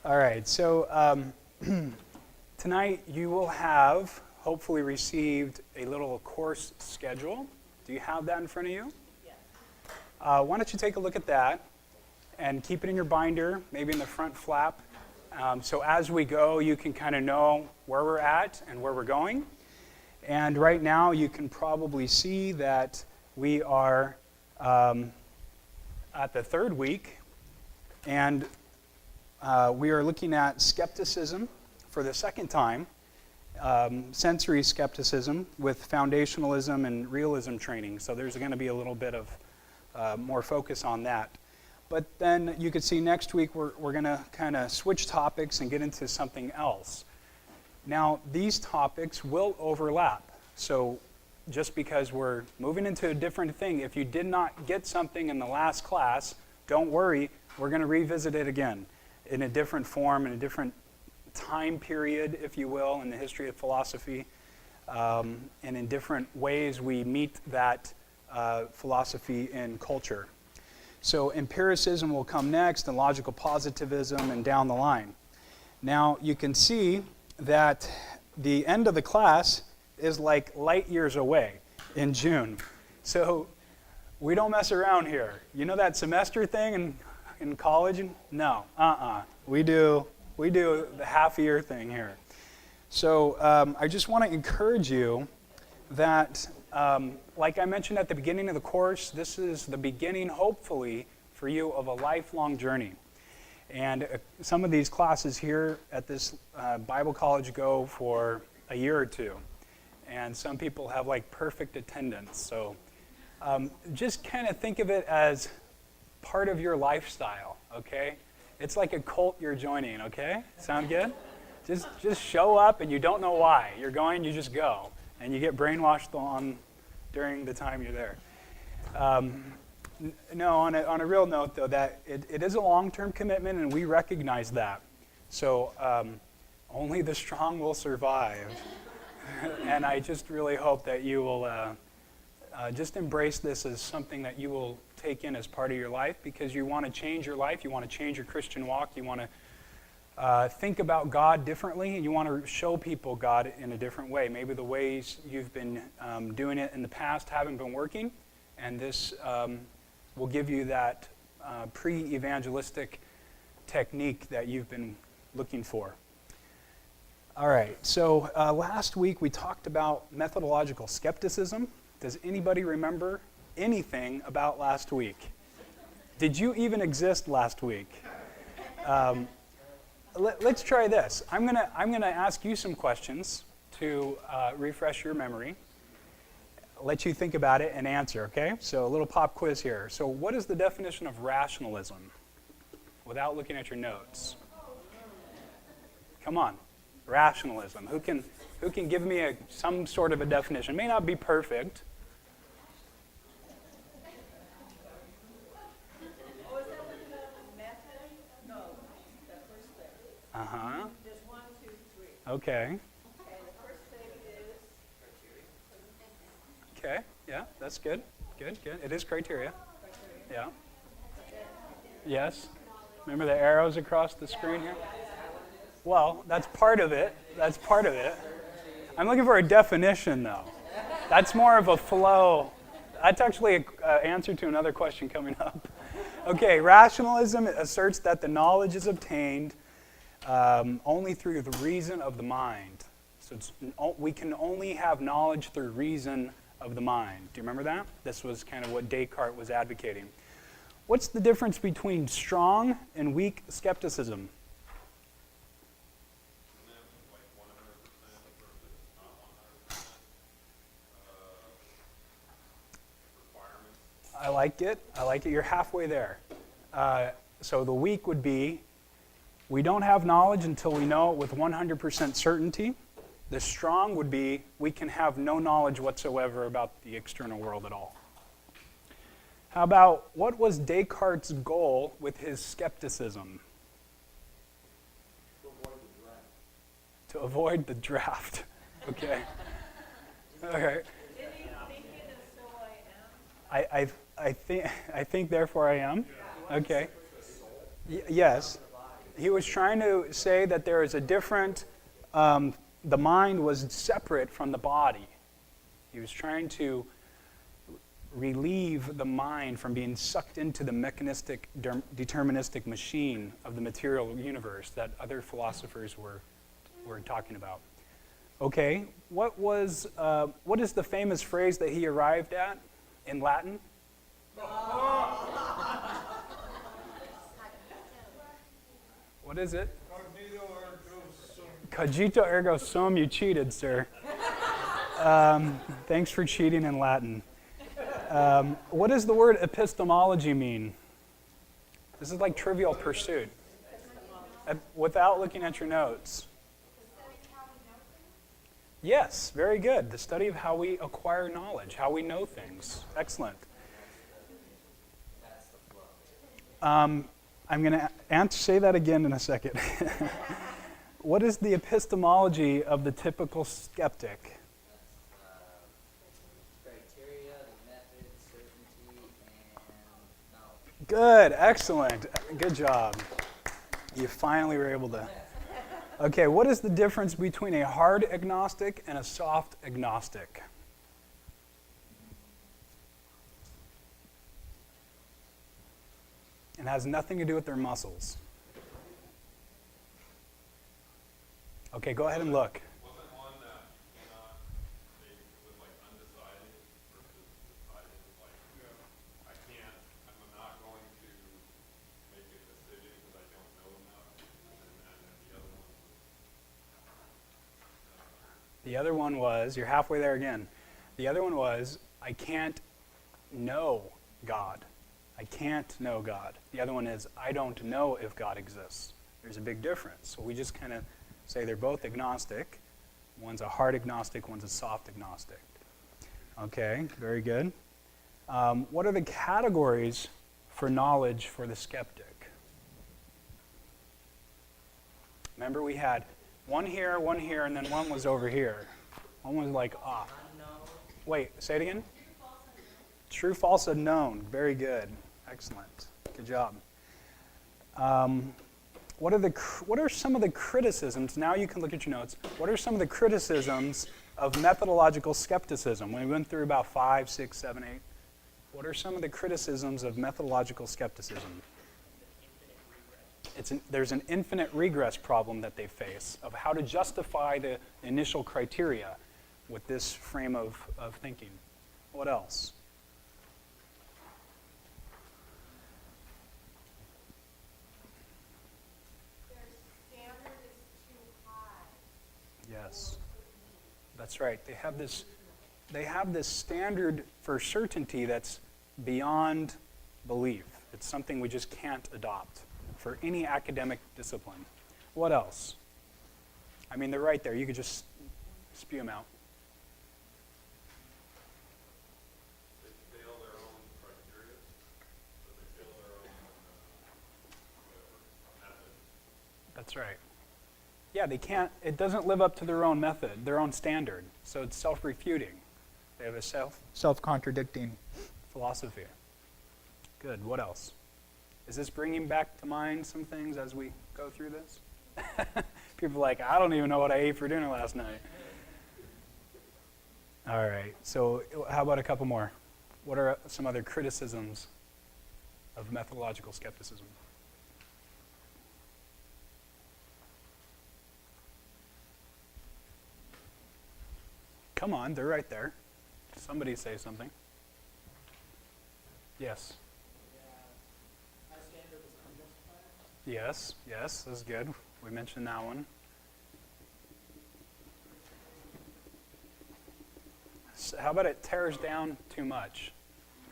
All right, so tonight you will have hopefully received a little course schedule. Do you have that in front of you? Yes. Why don't you take a look at that and keep it in your binder, maybe in the front flap. So as we go, you can kind of know where we're at and where we're going. And right now, you can probably see that we are at the third week, and we are looking at skepticism for the second time, sensory skepticism with foundationalism and realism training. So there's going to be a little bit of more focus on that. But then you can see next week we're going to kind of switch topics and get into something else. Now, these topics will overlap. So just because we're moving into a different thing, if you did not get something in the last class, don't worry, we're going to revisit it again in a different form, in a different time period, if you will, in the history of philosophy, and in different ways we meet that philosophy in culture. So empiricism will come next, and logical positivism, and down the line. Now, you can see that the end of the class is like light years away in June. So we don't mess around here. You know that semester thing in college? No, We do the half-year thing here. So I just want to encourage you that, like I mentioned at the beginning of the course, this is the beginning, hopefully, for you of a lifelong journey. And some of these classes here at this Bible college go for a year or two. And some people have like perfect attendance. So just kind of think of it as part of your lifestyle, okay? It's like a cult you're joining, okay? Sound good? Just show up and you don't know why. You're going, you just go. And you get brainwashed on during the time you're there. No, on a real note, though, that it is a long-term commitment, and we recognize that. So only the strong will survive. And I just really hope that you will just embrace this as something that you will take in as part of your life, because you want to change your life, you want to change your Christian walk, you want to think about God differently, and you want to show people God in a different way. Maybe the ways you've been doing it in the past haven't been working, and this will give you that pre-evangelistic technique that you've been looking for. All right, so last week we talked about methodological skepticism. Does anybody remember anything about last week? Did you even exist last week? Let's try this. I'm gonna ask you some questions to refresh your memory. Let you think about it and answer, okay? So a little pop quiz here. So what is the definition of rationalism? Without looking at your notes. Come on, rationalism. Who can give me some sort of a definition? It may not be perfect. Oh, is that what the method? No, the first thing. Uh-huh. There's 1, 2, 3. Okay. And the first thing is Okay, yeah, that's good. Good. It is criteria. Yeah. Yes. Remember the arrows across the screen here? Well, that's part of it. I'm looking for a definition, though. That's more of a flow. That's actually an answer to another question coming up. Okay, rationalism asserts that the knowledge is obtained only through the reason of the mind. So we can only have knowledge through reason of the mind. Do you remember that? This was kind of what Descartes was advocating. What's the difference between strong and weak skepticism? I like it. You're halfway there. So the weak would be, we don't have knowledge until we know it with 100% certainty. The strong would be, we can have no knowledge whatsoever about the external world at all. How about, what was Descartes' goal with his skepticism? To avoid the draft. Okay. Okay. Did he think it is so I am? I think therefore I am. Okay. Yes. He was trying to say that there is a different, the mind was separate from the body. He was trying to relieve the mind from being sucked into the mechanistic, deterministic machine of the material universe that other philosophers were talking about. Okay, what is the famous phrase that he arrived at in Latin? What is it? Cogito ergo sum. You cheated, sir. Thanks for cheating in Latin. What does the word epistemology mean? This is like Trivial Pursuit. Without looking at your notes. Yes, very good. The study of how we acquire knowledge, how we know things. Excellent. I'm going to say that again in a second. What is the epistemology of the typical skeptic? Criteria, the method, certainty, and knowledge. Good, excellent. Good job. You finally were able to. Okay, what is the difference between a hard agnostic and a soft agnostic? It has nothing to do with their muscles. Okay, go ahead and look. Wasn't one that cannot make with like undecided versus decided? Like, I can't, I'm not going to make a decision because I don't know enough. And then the other one. The other one was, you're halfway there again. The other one was, I can't know God. I can't know God. The other one is, I don't know if God exists. There's a big difference. So we just kind of say they're both agnostic. One's a hard agnostic, one's a soft agnostic. Okay, very good. What are the categories for knowledge for the skeptic? Remember we had one here, and then one was over here. One was like off. Wait, say it again? True, false, unknown. Very good. Excellent. Good job. What are some of the criticisms? Now you can look at your notes. What are some of the criticisms of methodological skepticism? We went through about 5, 6, 7, 8. What are some of the criticisms of methodological skepticism? There's an infinite regress problem that they face of how to justify the initial criteria with this frame of thinking. What else? Yes, that's right. They have this standard for certainty that's beyond belief. It's something we just can't adopt for any academic discipline. What else? I mean, they're right there. You could just spew them out. They fail their own criteria, so they fail their own method. That's right. Yeah, they can't, it doesn't live up to their own method, their own standard. So it's self-refuting. They have a self-contradicting philosophy. Good, what else? Is this bringing back to mind some things as we go through this? People are like, I don't even know what I ate for dinner last night. All right, so how about a couple more? What are some other criticisms of methodological skepticism? Come on, they're right there. Somebody say something. Yes. Yes, that's good. We mentioned that one. So how about it tears down too much?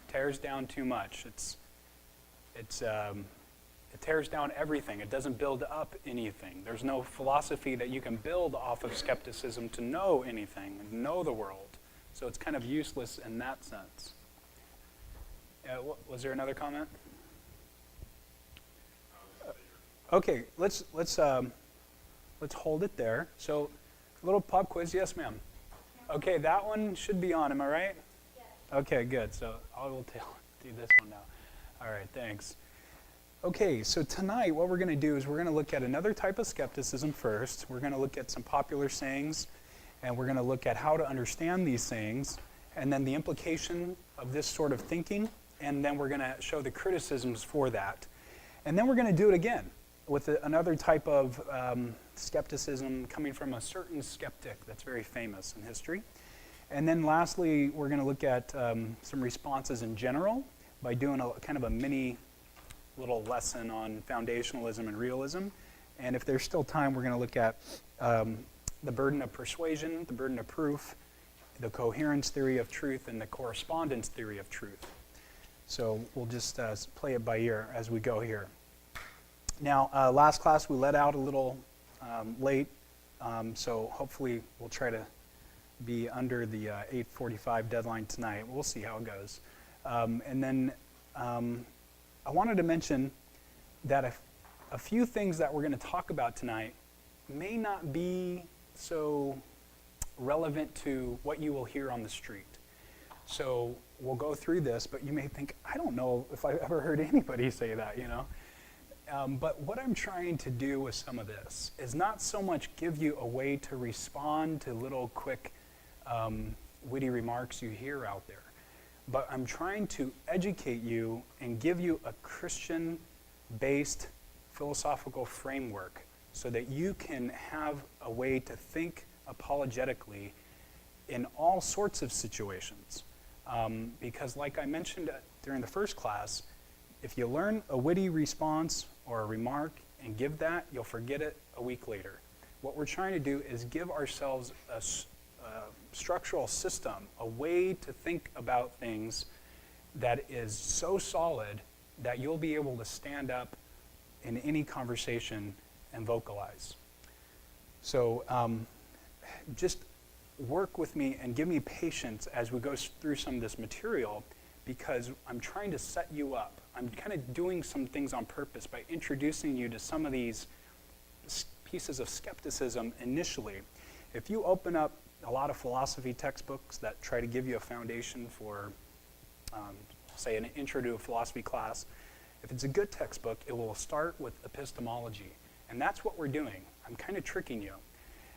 Tears down too much. It tears down everything. It doesn't build up anything. There's no philosophy that you can build off of skepticism to know anything and know the world. So it's kind of useless in that sense. Was there another comment? Okay, let's hold it there. So, a little pop quiz. Yes, ma'am. Okay, that one should be on. Am I right? Yes. Okay, good. So I will do this one now. All right, thanks. Okay, so tonight what we're going to do is we're going to look at another type of skepticism first. We're going to look at some popular sayings, and we're going to look at how to understand these sayings, and then the implication of this sort of thinking, and then we're going to show the criticisms for that. And then we're going to do it again with another type of skepticism coming from a certain skeptic that's very famous in history. And then lastly, we're going to look at some responses in general by doing a kind of a mini little lesson on foundationalism and realism. And if there's still time, we're going to look at the burden of persuasion, the burden of proof, the coherence theory of truth, and the correspondence theory of truth. So we'll just play it by ear as we go here. Now, last class we let out a little late, so hopefully we'll try to be under the 8:45 deadline tonight. We'll see how it goes. And then I wanted to mention that a few things that we're going to talk about tonight may not be so relevant to what you will hear on the street. So we'll go through this, but you may think, I don't know if I've ever heard anybody say that, you know. But what I'm trying to do with some of this is not so much give you a way to respond to little quick witty remarks you hear out there, but I'm trying to educate you and give you a Christian-based philosophical framework so that you can have a way to think apologetically in all sorts of situations. Because like I mentioned during the first class, if you learn a witty response or a remark and give that, you'll forget it a week later. What we're trying to do is give ourselves a structural system, a way to think about things that is so solid that you'll be able to stand up in any conversation and vocalize. So just work with me and give me patience as we go through some of this material, because I'm trying to set you up. I'm kind of doing some things on purpose by introducing you to some of these pieces of skepticism initially. If you open up a lot of philosophy textbooks that try to give you a foundation for, say, an intro to a philosophy class, if it's a good textbook, it will start with epistemology. And that's what we're doing. I'm kind of tricking you.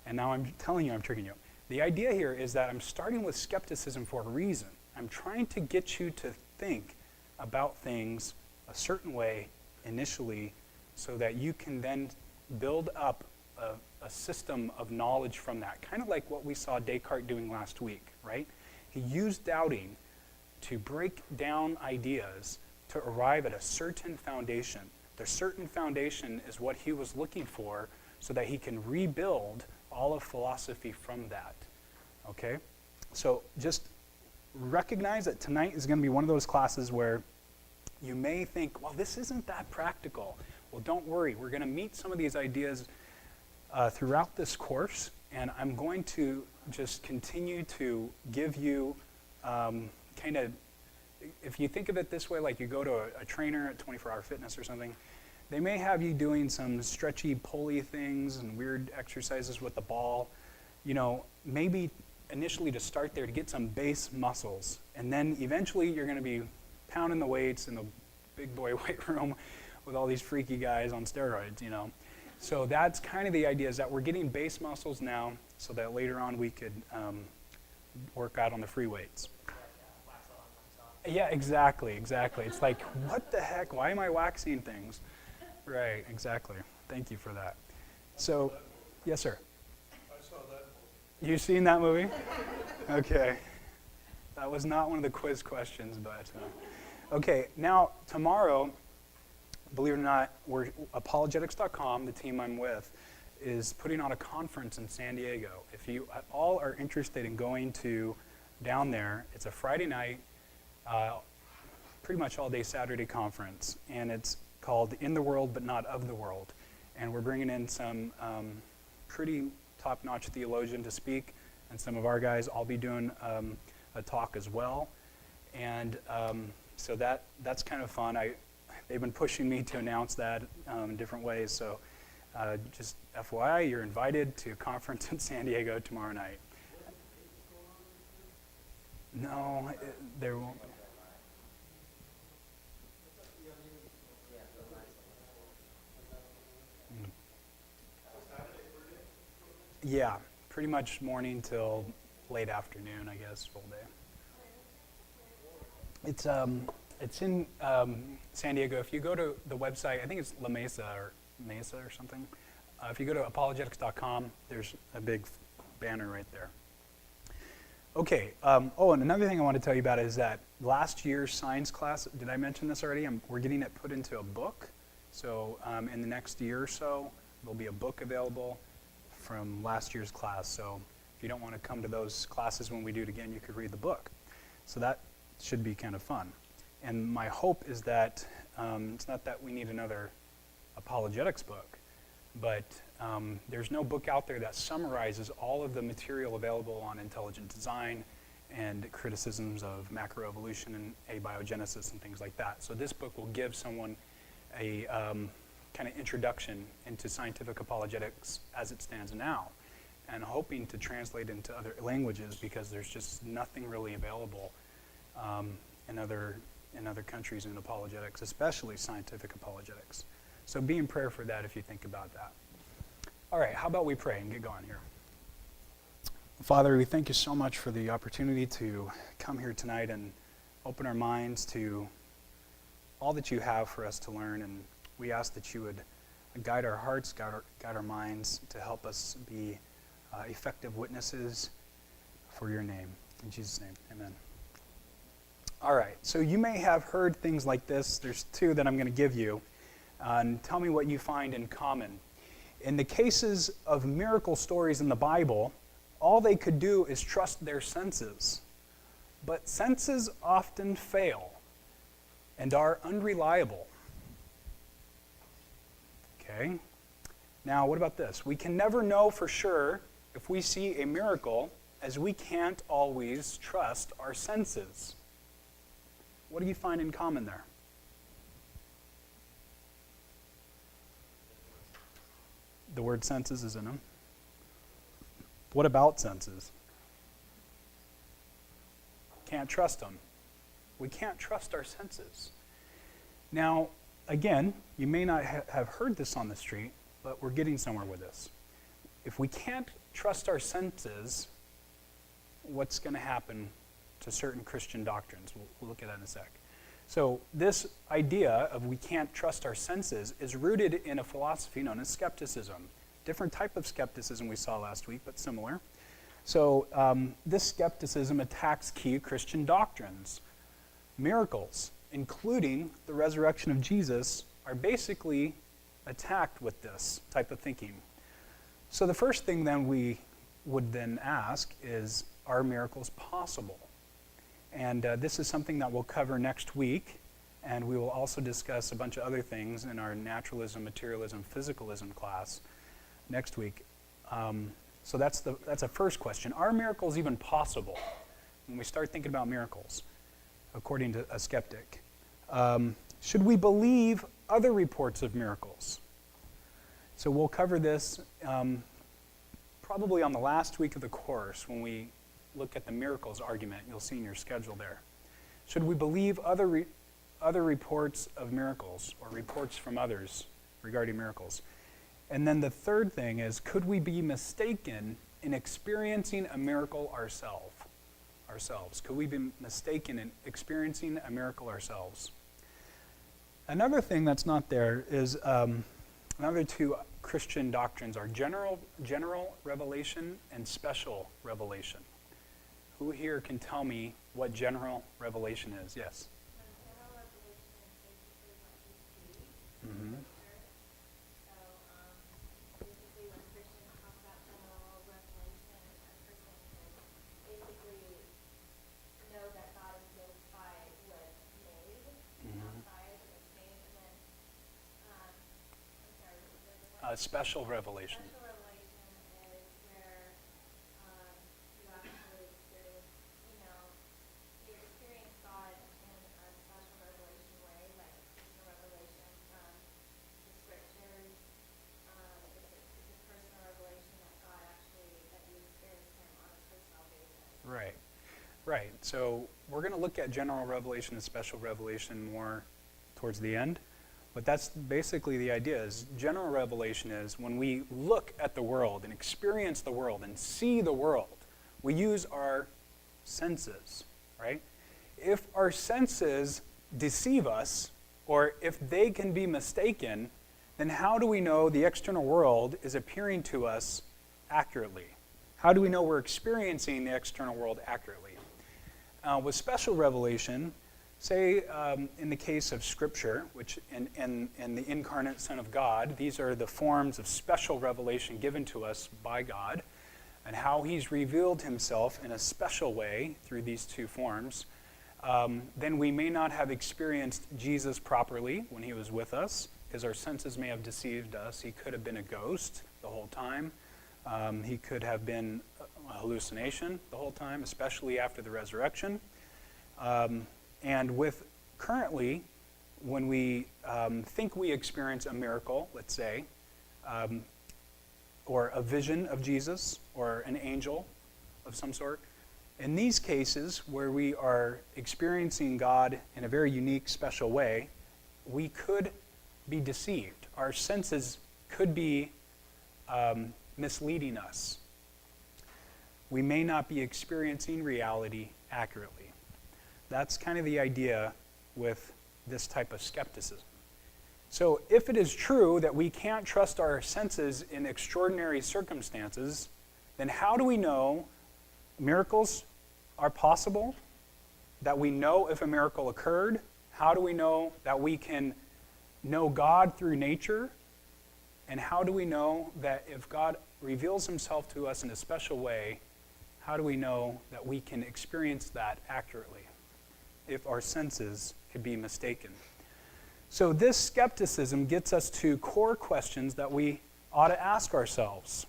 And now I'm telling you I'm tricking you. The idea here is that I'm starting with skepticism for a reason. I'm trying to get you to think about things a certain way initially so that you can then build up a system of knowledge from that. Kind of like what we saw Descartes doing last week, right? He used doubting to break down ideas to arrive at a certain foundation. The certain foundation is what he was looking for so that he can rebuild all of philosophy from that, okay? So just recognize that tonight is going to be one of those classes where you may think, well, this isn't that practical. Well, don't worry. We're going to meet some of these ideas throughout this course, and I'm going to just continue to give you kind of, if you think of it this way, like you go to a trainer at 24-Hour Fitness or something, they may have you doing some stretchy, pulley things and weird exercises with the ball. You know, maybe initially to start there to get some base muscles, and then eventually you're going to be pounding the weights in the big boy weight room with all these freaky guys on steroids, you know. So that's kind of the idea, is that we're getting base muscles now so that later on we could work out on the free weights. Yeah, exactly. It's like, what the heck? Why am I waxing things? Right, exactly. Thank you for that. So, yes, sir. I saw that movie. You seen that movie? Okay. That was not one of the quiz questions, but okay. Now, tomorrow, believe it or not, we're Apologetics.com, the team I'm with, is putting on a conference in San Diego. If you at all are interested in going to down there, it's a Friday night, pretty much all day Saturday conference, and it's called In the World But Not of the World. And we're bringing in some pretty top-notch theologian to speak, and some of our guys. I'll be doing a talk as well. And so that's kind of fun. They've been pushing me to announce that in different ways. So just FYI, you're invited to a conference in San Diego tomorrow night. No, there won't be. Yeah, pretty much morning till late afternoon, I guess, full day. It's in San Diego. If you go to the website, I think it's La Mesa or something. If you go to apologetics.com, there's a big banner right there. Okay. And another thing I want to tell you about is that last year's science class, did I mention this already? We're getting it put into a book. So in the next year or so, there'll be a book available from last year's class. So if you don't want to come to those classes when we do it again, you could read the book. So that should be kind of fun. And my hope is that it's not that we need another apologetics book, but there's no book out there that summarizes all of the material available on intelligent design and criticisms of macroevolution and abiogenesis and things like that. So this book will give someone a kind of introduction into scientific apologetics as it stands now, and hoping to translate into other languages because there's just nothing really available in other countries in apologetics, especially scientific apologetics. So be in prayer for that if you think about that. All right, how about we pray and get going here? Father, we thank you so much for the opportunity to come here tonight and open our minds to all that you have for us to learn, and we ask that you would guide our hearts, guide our minds to help us be effective witnesses for your name. In Jesus' name, amen. All right, so you may have heard things like this. There's two that I'm going to give you, and tell me what you find in common. In the cases of miracle stories in the Bible, all they could do is trust their senses. But senses often fail and are unreliable. Okay? Now, what about this? We can never know for sure if we see a miracle, as we can't always trust our senses. What do you find in common there? The word senses is in them. What about senses? Can't trust them. We can't trust our senses. Now, again, you may not have heard this on the street, but we're getting somewhere with this. If we can't trust our senses, what's going to happen to certain Christian doctrines? We'll look at that in a sec. So this idea of we can't trust our senses is rooted in a philosophy known as skepticism. Different type of skepticism we saw last week, but similar. So this skepticism attacks key Christian doctrines. Miracles, including the resurrection of Jesus, are basically attacked with this type of thinking. So the first thing then we would then ask is, are miracles possible? And this is something that we'll cover next week, and we will also discuss a bunch of other things in our naturalism, materialism, physicalism class next week. So that's a first question. Are miracles even possible? When we start thinking about miracles, according to a skeptic. Should we believe other reports of miracles? So we'll cover this probably on the last week of the course when we look at the miracles argument. You'll see in your schedule there. Should we believe other reports of miracles or reports from others regarding miracles? And then the third thing is, could we be mistaken in experiencing a miracle ourselves? Could we be mistaken in experiencing a miracle ourselves? Another thing that's not there is another two Christian doctrines are general revelation and special revelation. Who here can tell me what general revelation is? Yes. General revelation is basically what you see. Mm-hmm. So basically when Christians talk about general revelation, a person can basically know that God exists by what is made, outside of what's made, and then, I'm sorry, what was the other one? Special revelation. Special revelation is where you actually experience, you experience God in a special revelation way, like personal revelation from the scriptures. It's a personal revelation that God actually, that you experience Him on a personal basis. Right. So we're going to look at general revelation and special revelation more towards the end. But that's basically the idea. Is general revelation is when we look at the world and experience the world and see the world, we use our senses, right? If our senses deceive us, or if they can be mistaken, then how do we know the external world is appearing to us accurately? How do we know we're experiencing the external world accurately? With special revelation, say in the case of Scripture, which in the incarnate Son of God, these are the forms of special revelation given to us by God, and how he's revealed himself in a special way through these two forms, then we may not have experienced Jesus properly when he was with us, because our senses may have deceived us. He could have been a ghost the whole time. He could have been a hallucination the whole time, especially after the resurrection. And with currently, when we think we experience a miracle, let's say, or a vision of Jesus, or an angel of some sort, in these cases where we are experiencing God in a very unique, special way, we could be deceived. Our senses could be misleading us. We may not be experiencing reality accurately. That's kind of the idea with this type of skepticism. So if it is true that we can't trust our senses in extraordinary circumstances, then how do we know miracles are possible? That we know if a miracle occurred? How do we know that we can know God through nature? And how do we know that if God reveals himself to us in a special way, how do we know that we can experience that accurately if our senses could be mistaken? So this skepticism gets us to core questions that we ought to ask ourselves.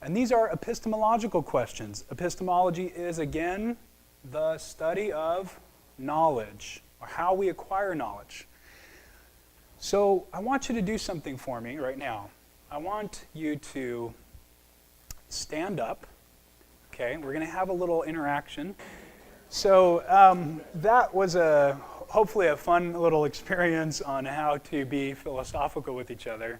And these are epistemological questions. Epistemology is, again, the study of knowledge, or how we acquire knowledge. So I want you to do something for me right now. I want you to stand up. Okay, we're going to have a little interaction. So that was hopefully a fun little experience on how to be philosophical with each other.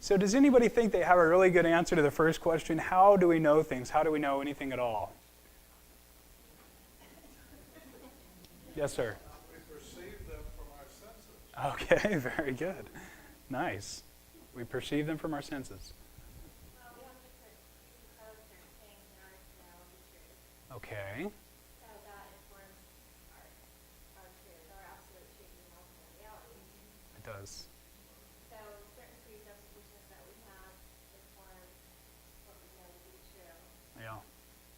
So does anybody think they have a really good answer to the first question? How do we know things? How do we know anything at all? Yes, sir. We perceive them from our senses. Okay, very good. Nice. We perceive them from our senses. Well, we have to presuppose certain things in order to know the truth. Okay. So that informs our truth, our absolute truth and ultimate reality. It does. So certain presuppositions that we have inform what we know to be true, Yeah.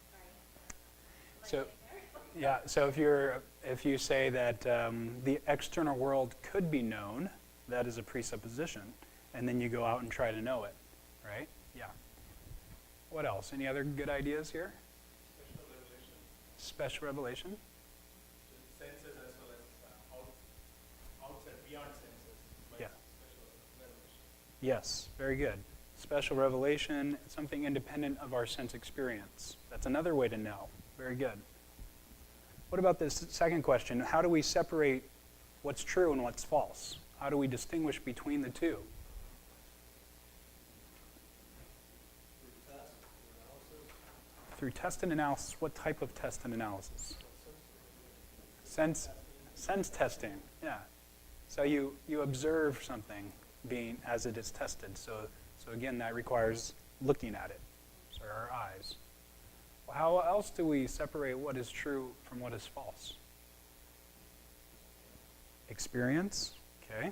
right? Am I So- getting there? Yeah, so if you say that the external world could be known, that is a presupposition, and then you go out and try to know it, right? Yeah. What else? Any other good ideas here? Special revelation. Special revelation? Senses as well as outside, beyond senses. Like Yeah. Special revelation. Yes, very good. Special revelation, something independent of our sense experience. That's another way to know. Very good. What about this second question? How do we separate what's true and what's false? How do we distinguish between the two? Through test and analysis. What type of test and analysis? Sense testing. Yeah. So you observe something being as it is tested. So again, that requires looking at it. So our eyes. How else do we separate what is true from what is false? Experience. Okay.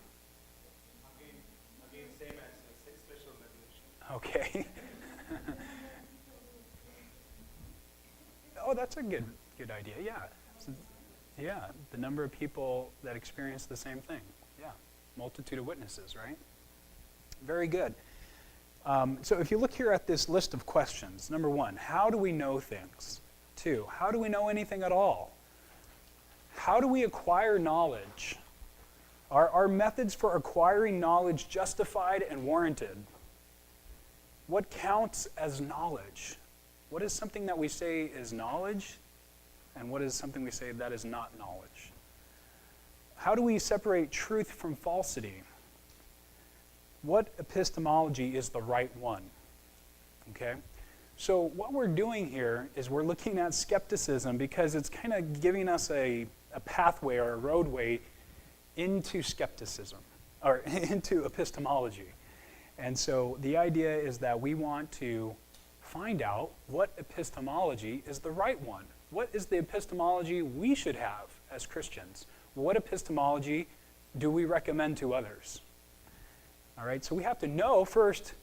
Again, same as special revelation. Okay. Oh, that's a good idea. Yeah. So, yeah, the number of people that experience the same thing. Yeah. Multitude of witnesses, right? Very good. So if you look here at this list of questions, number 1, how do we know things? 2, how do we know anything at all? How do we acquire knowledge? Are our methods for acquiring knowledge justified and warranted? What counts as knowledge? What is something that we say is knowledge, and what is something we say that is not knowledge? how do we separate truth from falsity? What epistemology is the right one? Okay? So what we're doing here is we're looking at skepticism because it's kind of giving us a pathway or a roadway into skepticism, or into epistemology. And so the idea is that we want to find out what epistemology is the right one. What is the epistemology we should have as Christians? What epistemology do we recommend to others? All right, so we have to know first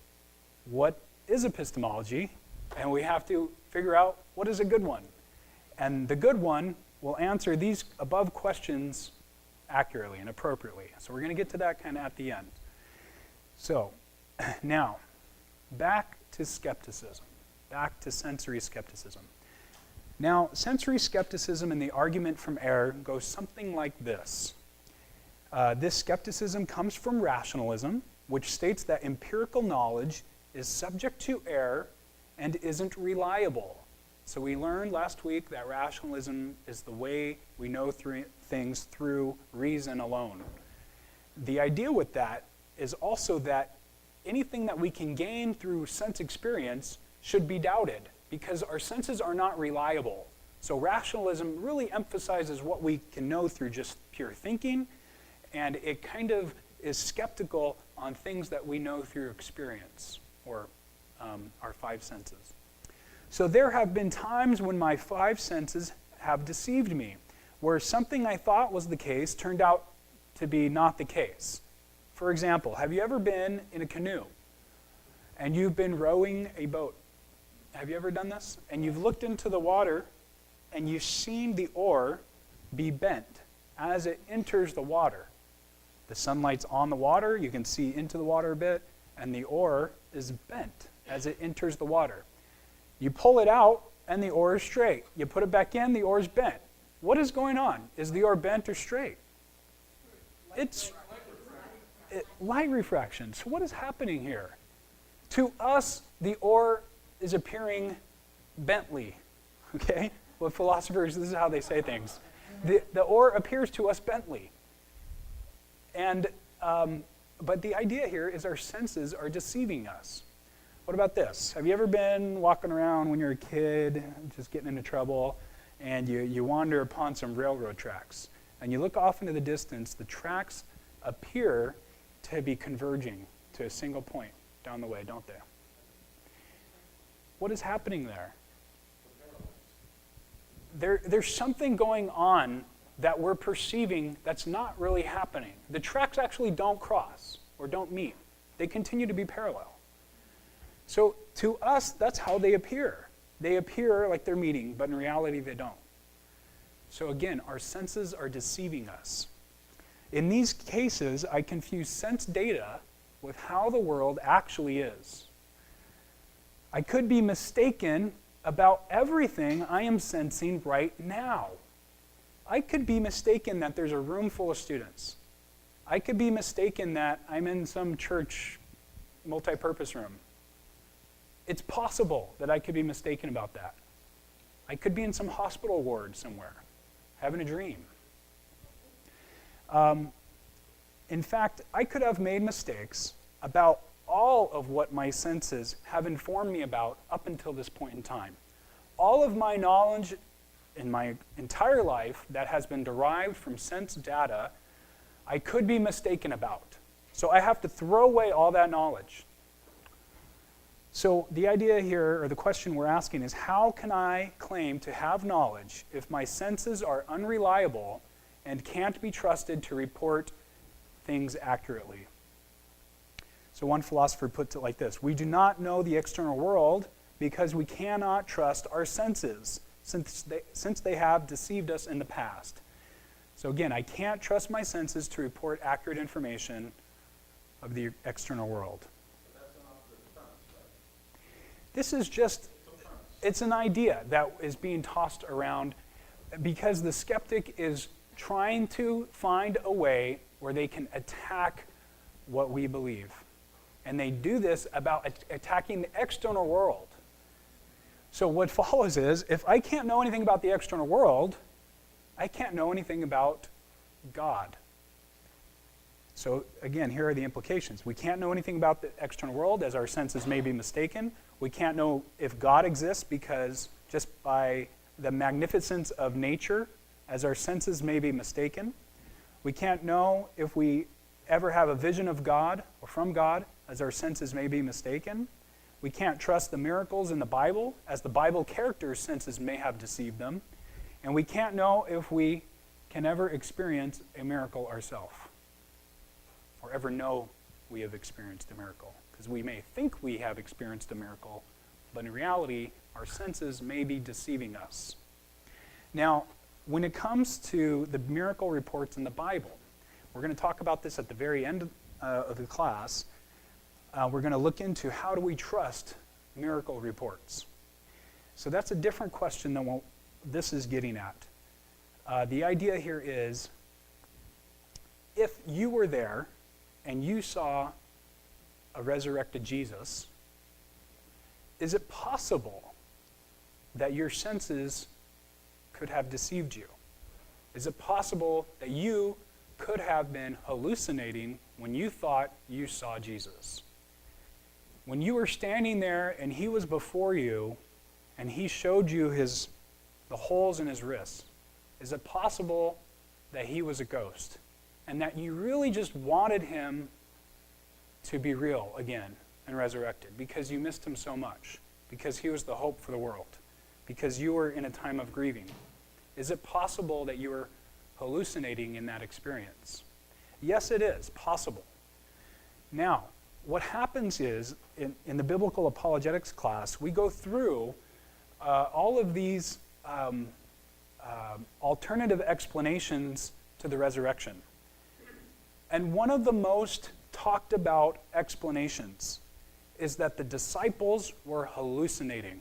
what is epistemology, and we have to figure out what is a good one. And the good one will answer these above questions accurately and appropriately. So we're going to get to that kind of at the end. So now, back to skepticism, back to sensory skepticism. Now, sensory skepticism and the argument from error goes something like this. This skepticism comes from rationalism, which states that empirical knowledge is subject to error and isn't reliable. So we learned last week that rationalism is the way we know things through reason alone. The idea with that is also that anything that we can gain through sense experience should be doubted because our senses are not reliable. So rationalism really emphasizes what we can know through just pure thinking, and it kind of is skeptical on things that we know through experience, or our five senses. So there have been times when my five senses have deceived me, where something I thought was the case turned out to be not the case. For example, have you ever been in a canoe and you've been rowing a boat? Have you ever done this? And you've looked into the water and you've seen the oar be bent as it enters the water. The sunlight's on the water, you can see into the water a bit, and the oar is bent as it enters the water. You pull it out and the oar is straight. You put it back in, the oar is bent. What is going on? Is the oar bent or straight? It's light refraction. So what is happening here? To us, the oar is appearing bently. Okay? Well, philosophers, this is how they say things. The oar appears to us bently. And but the idea here is our senses are deceiving us. What about this? Have you ever been walking around when you're a kid, just getting into trouble, and you wander upon some railroad tracks, and you look off into the distance, the tracks appear to be converging to a single point down the way, don't they? What is happening there? There's something going on that we're perceiving that's not really happening. The tracks actually don't cross or don't meet. They continue to be parallel. So to us, that's how they appear. They appear like they're meeting, but in reality they don't. So again, our senses are deceiving us. In these cases, I confuse sense data with how the world actually is. I could be mistaken about everything I am sensing right now. I could be mistaken that there's a room full of students. I could be mistaken that I'm in some church multi-purpose room. It's possible that I could be mistaken about that. I could be in some hospital ward somewhere, having a dream. In fact, I could have made mistakes about all of what my senses have informed me about up until this point in time. All of my knowledge in my entire life that has been derived from sense data, I could be mistaken about. So I have to throw away all that knowledge. So the idea here, or the question we're asking is, how can I claim to have knowledge if my senses are unreliable and can't be trusted to report things accurately? So one philosopher puts it like this: we do not know the external world because we cannot trust our senses, since they have deceived us in the past. So again, I can't trust my senses to report accurate information of the external world. This is just, it's an idea that is being tossed around because the skeptic is trying to find a way where they can attack what we believe. And they do this about attacking the external world. So what follows is, if I can't know anything about the external world, I can't know anything about God So again, here are the implications. We can't know anything about the external world as our senses may be mistaken. We can't know if God exists because just by the magnificence of nature as our senses may be mistaken. We can't know if we ever have a vision of God or from God as our senses may be mistaken. We can't trust the miracles in the Bible as the Bible characters' senses may have deceived them. And we can't know if we can ever experience a miracle ourselves or ever know we have experienced a miracle. Because we may think we have experienced a miracle, but in reality, our senses may be deceiving us. Now, when it comes to the miracle reports in the Bible, we're going to talk about this at the very end of the class. We're going to look into how do we trust miracle reports. So that's a different question than what this is getting at. The idea here is, if you were there and you saw a resurrected Jesus, is it possible that your senses could have deceived you? Is it possible that you could have been hallucinating when you thought you saw Jesus? When you were standing there and he was before you and he showed you the holes in his wrists, is it possible that he was a ghost and that you really just wanted him to be real again and resurrected because you missed him so much, because he was the hope for the world, because you were in a time of grieving? Is it possible that you were hallucinating in that experience? Yes, it is possible. Now, what happens is, in the biblical apologetics class, we go through all of these alternative explanations to the resurrection. And one of the most talked about explanations is that the disciples were hallucinating.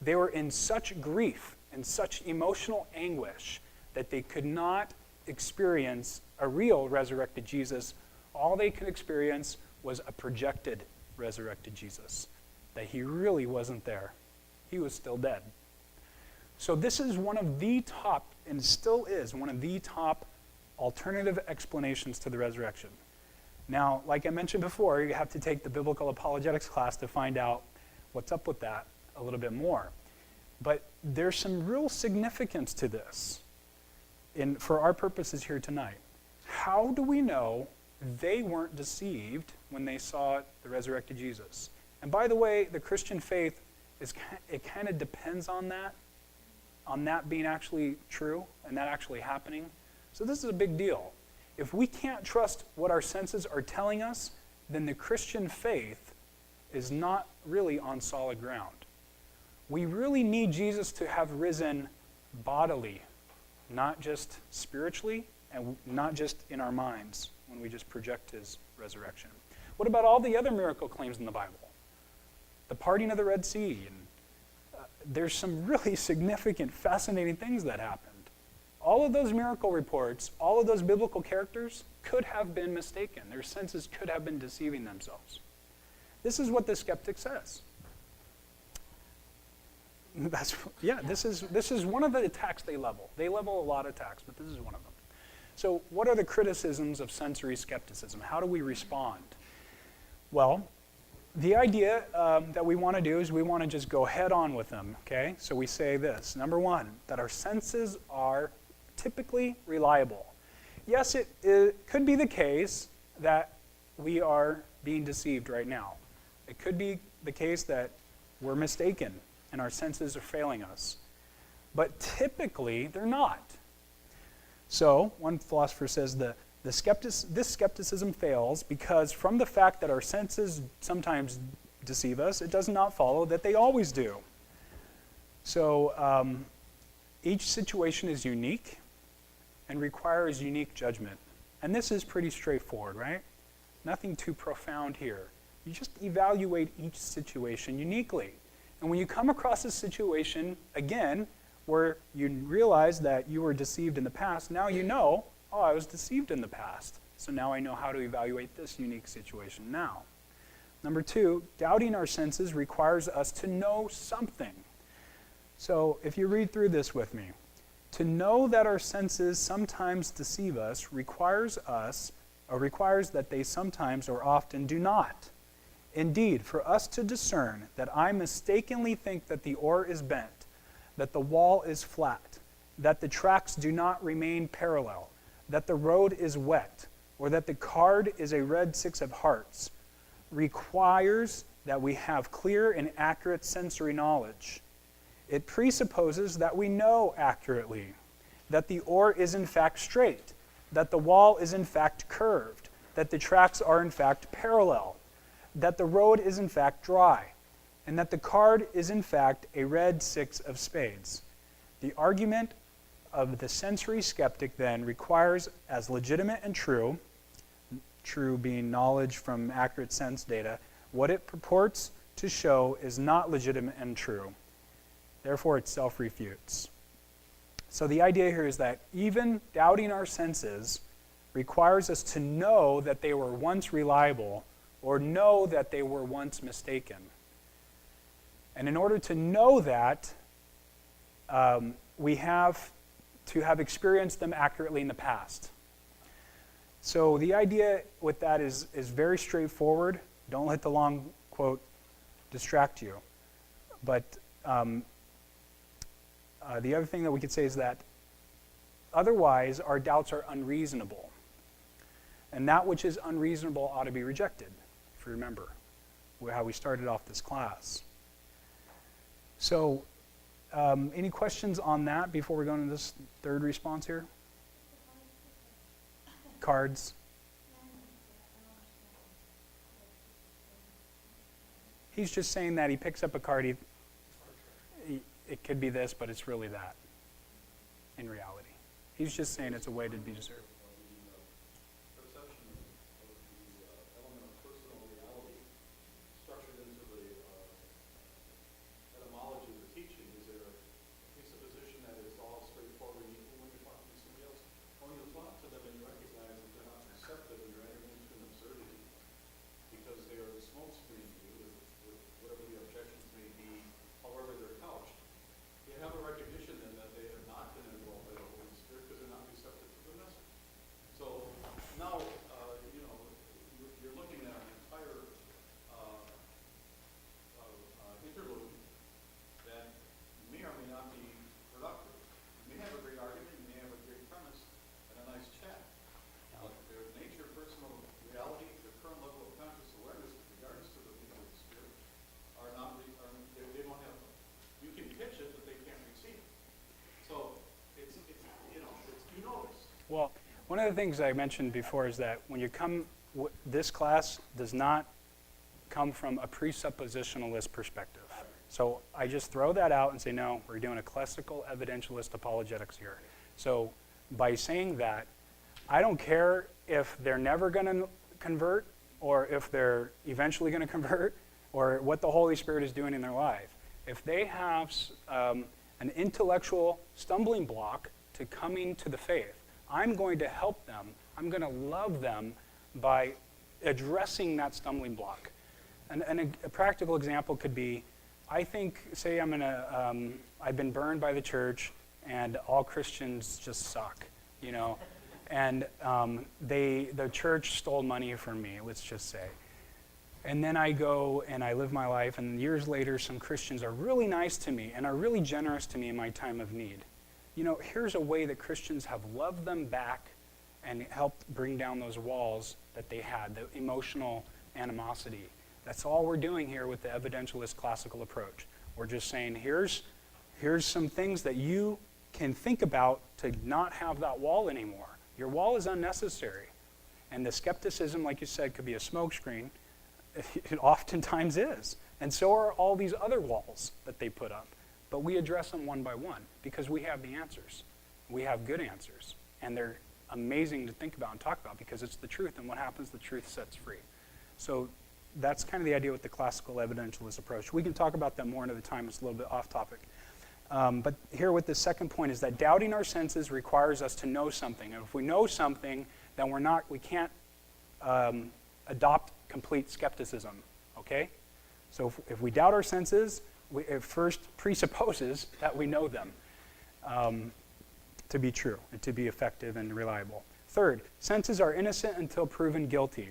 They were in such grief and such emotional anguish that they could not experience a real resurrected Jesus. All they could experience was a projected resurrected Jesus, that he really wasn't there. He was still dead. So this is one of the top, and still is one of the top alternative explanations to the resurrection. Now, like I mentioned before, you have to take the biblical apologetics class to find out what's up with that a little bit more. But there's some real significance to this for our purposes here tonight. How do we know they weren't deceived when they saw the resurrected Jesus? And by the way, the Christian faith, it kind of depends on that being actually true and that actually happening. So this is a big deal. If we can't trust what our senses are telling us, then the Christian faith is not really on solid ground. We really need Jesus to have risen bodily, not just spiritually and not just in our minds when we just project his resurrection. What about all the other miracle claims in the Bible? The parting of the Red Sea. And there's some really significant, fascinating things that happened. All of those miracle reports, all of those biblical characters could have been mistaken. Their senses could have been deceiving themselves. This is what the skeptic says. This is one of the attacks they level. They level a lot of attacks, but this is one of them. So what are the criticisms of sensory skepticism? How do we respond? Well, the idea that we want to do is we want to just go head on with them, okay? So we say this. Number one, that our senses are typically reliable. Yes, it could be the case that we are being deceived right now. It could be the case that we're mistaken and our senses are failing us. But typically, they're not. So, one philosopher says this skepticism fails because from the fact that our senses sometimes deceive us, it does not follow that they always do. So, each situation is unique and requires unique judgment. And this is pretty straightforward, right? Nothing too profound here. You just evaluate each situation uniquely. And when you come across a situation, again, where you realize that you were deceived in the past, now you know, oh, I was deceived in the past. So now I know how to evaluate this unique situation now. Number two, doubting our senses requires us to know something. So if you read through this with me, to know that our senses sometimes deceive us requires us requires that they sometimes or often do not. Indeed, for us to discern that I mistakenly think that the oar is bent, that the wall is flat, that the tracks do not remain parallel, that the road is wet, or that the card is a red six of hearts, requires that we have clear and accurate sensory knowledge. It presupposes that we know accurately that the oar is in fact straight, that the wall is in fact curved, that the tracks are in fact parallel, that the road is in fact dry, and that the card is in fact a red six of spades. The argument of the sensory skeptic then requires as legitimate and true being knowledge from accurate sense data, what it purports to show is not legitimate and true. Therefore, it self-refutes. So the idea here is that even doubting our senses requires us to know that they were once reliable or know that they were once mistaken. And in order to know that, we have to have experienced them accurately in the past. So the idea with that is very straightforward. Don't let the long quote distract you. But the other thing that we could say is that otherwise our doubts are unreasonable. And that which is unreasonable ought to be rejected, if you remember how we started off this class. So any questions on that before we go into this third response here? Cards. He's just saying that he picks up a card. It could be this, but it's really that in reality. He's just saying it's a way to be deserved. Perception of the element of personal reality structured into the etymology of the teaching. Is there a presupposition that it's all straightforward and equal when you're talking to somebody else? When you talk to them and you recognize that they're not receptive and you're entering into an absurdity because they are smoke screening you with whatever the objections may be, however they're couched. You have a recognition then that they have not been involved by the Holy Spirit because they're not receptive to the message. So now, you're looking at an entire interlude that may or may not be productive. You may have a great argument, you may have a great premise, and a nice chat. But their nature, personal reality, their current level of conscious awareness with regards to the things of the Spirit are not, they don't have, you can pitch it, but they can't receive it. So it's you know this. Well, one of the things I mentioned before is that when you come, this class does not come from a presuppositionalist perspective. So I just throw that out and say, no, we're doing a classical evidentialist apologetics here. So by saying that, I don't care if they're never going to convert or if they're eventually going to convert or what the Holy Spirit is doing in their life. If they have an intellectual stumbling block to coming to the faith, I'm going to help them. I'm going to love them by addressing that stumbling block. And a practical example could be, I think, say I've been burned by the church and all Christians just suck, and the church stole money from me, let's just say. And then I go and I live my life, and years later some Christians are really nice to me and are really generous to me in my time of need. Here's a way that Christians have loved them back and helped bring down those walls that they had, the emotional animosity. That's all we're doing here with the evidentialist classical approach. We're just saying, here's some things that you can think about to not have that wall anymore. Your wall is unnecessary. And the skepticism, like you said, could be a smokescreen. It oftentimes is. And so are all these other walls that they put up. But we address them one by one because we have the answers. We have good answers. And they're amazing to think about and talk about because it's the truth, and what happens, the truth sets free. So that's kind of the idea with the classical evidentialist approach. We can talk about that more another time. It's a little bit off topic. But here with the second point is that doubting our senses requires us to know something. And if we know something, then we can't adopt complete skepticism, okay? So if we doubt our senses, it first presupposes that we know them to be true and to be effective and reliable. Third, senses are innocent until proven guilty.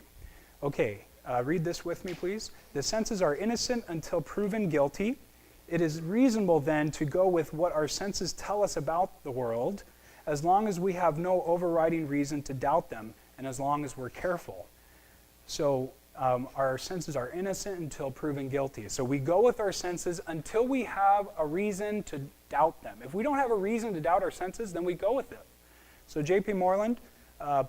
Okay, read this with me, please. The senses are innocent until proven guilty. It is reasonable then to go with what our senses tell us about the world, as long as we have no overriding reason to doubt them, and as long as we're careful. So our senses are innocent until proven guilty. So we go with our senses until we have a reason to doubt them. If we don't have a reason to doubt our senses, then we go with it. So J.P. Moreland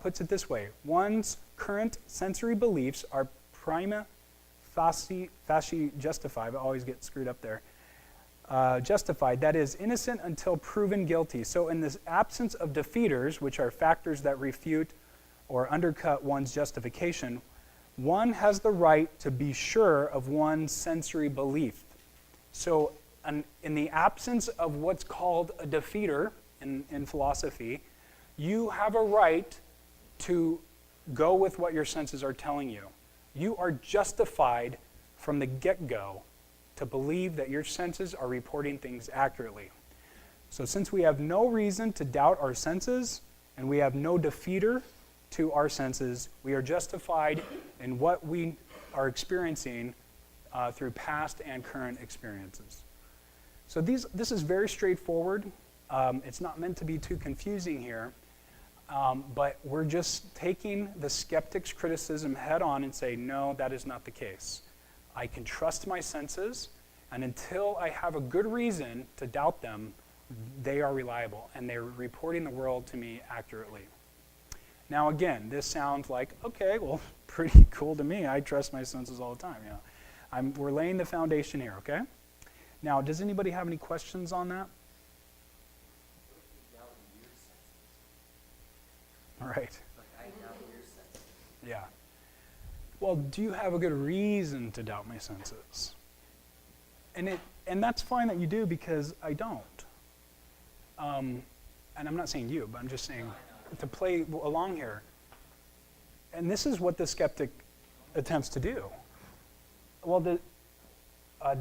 puts it this way: one's current sensory beliefs are prima facie justified. I always get screwed up there. Justified, that is, innocent until proven guilty. So in the absence of defeaters, which are factors that refute or undercut one's justification, one has the right to be sure of one's sensory belief. So in the absence of what's called a defeater in philosophy, you have a right to go with what your senses are telling you. You are justified from the get-go to believe that your senses are reporting things accurately. So since we have no reason to doubt our senses, and we have no defeater to our senses, we are justified in what we are experiencing through past and current experiences. So this is very straightforward. It's not meant to be too confusing here, but we're just taking the skeptic's criticism head on and say, no, that is not the case. I can trust my senses, and until I have a good reason to doubt them, they are reliable, and they're reporting the world to me accurately. Now again, this sounds like, okay, well, pretty cool to me. I trust my senses all the time. You know, we're laying the foundation here, okay? Now, does anybody have any questions on that? What if you doubt your senses? All right. Like, I doubt your senses. Yeah. Well, do you have a good reason to doubt my senses? And that's fine that you do, because I don't. And I'm not saying you, but I'm just saying to play along here. And this is what the skeptic attempts to do. Well, the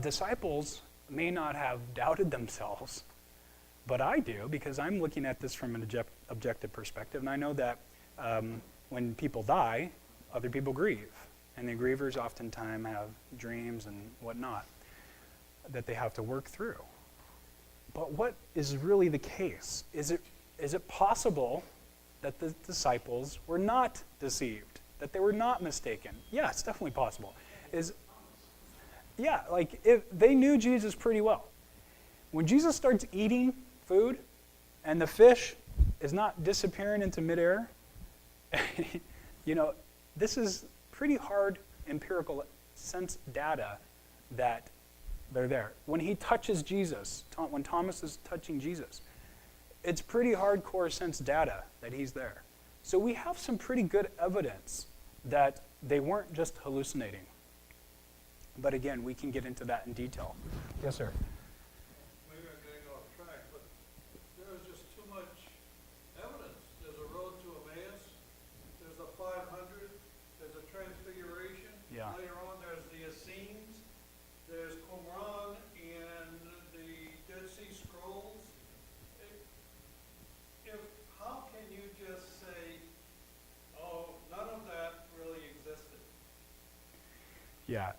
disciples may not have doubted themselves, but I do, because I'm looking at this from an objective perspective, and I know that when people die, other people grieve. And the grievers oftentimes have dreams and whatnot that they have to work through. But what is really the case? Is it possible that the disciples were not deceived, that they were not mistaken? Yeah, it's definitely possible. Like if they knew Jesus pretty well. When Jesus starts eating food and the fish is not disappearing into midair, you know, this is pretty hard empirical sense data that they're there. When he touches Jesus, when Thomas is touching Jesus, it's pretty hardcore sense data that he's there. So we have some pretty good evidence that they weren't just hallucinating. But again, we can get into that in detail. Yes, sir. Maybe I'm getting off track, but there is just too much evidence. There's a road to Emmaus, there's the 500, there's a transfiguration. Yeah. Later on, there's the Essenes, there's Qumran and the Dead Sea Scrolls. How can you just say, oh, none of that really existed? Yeah,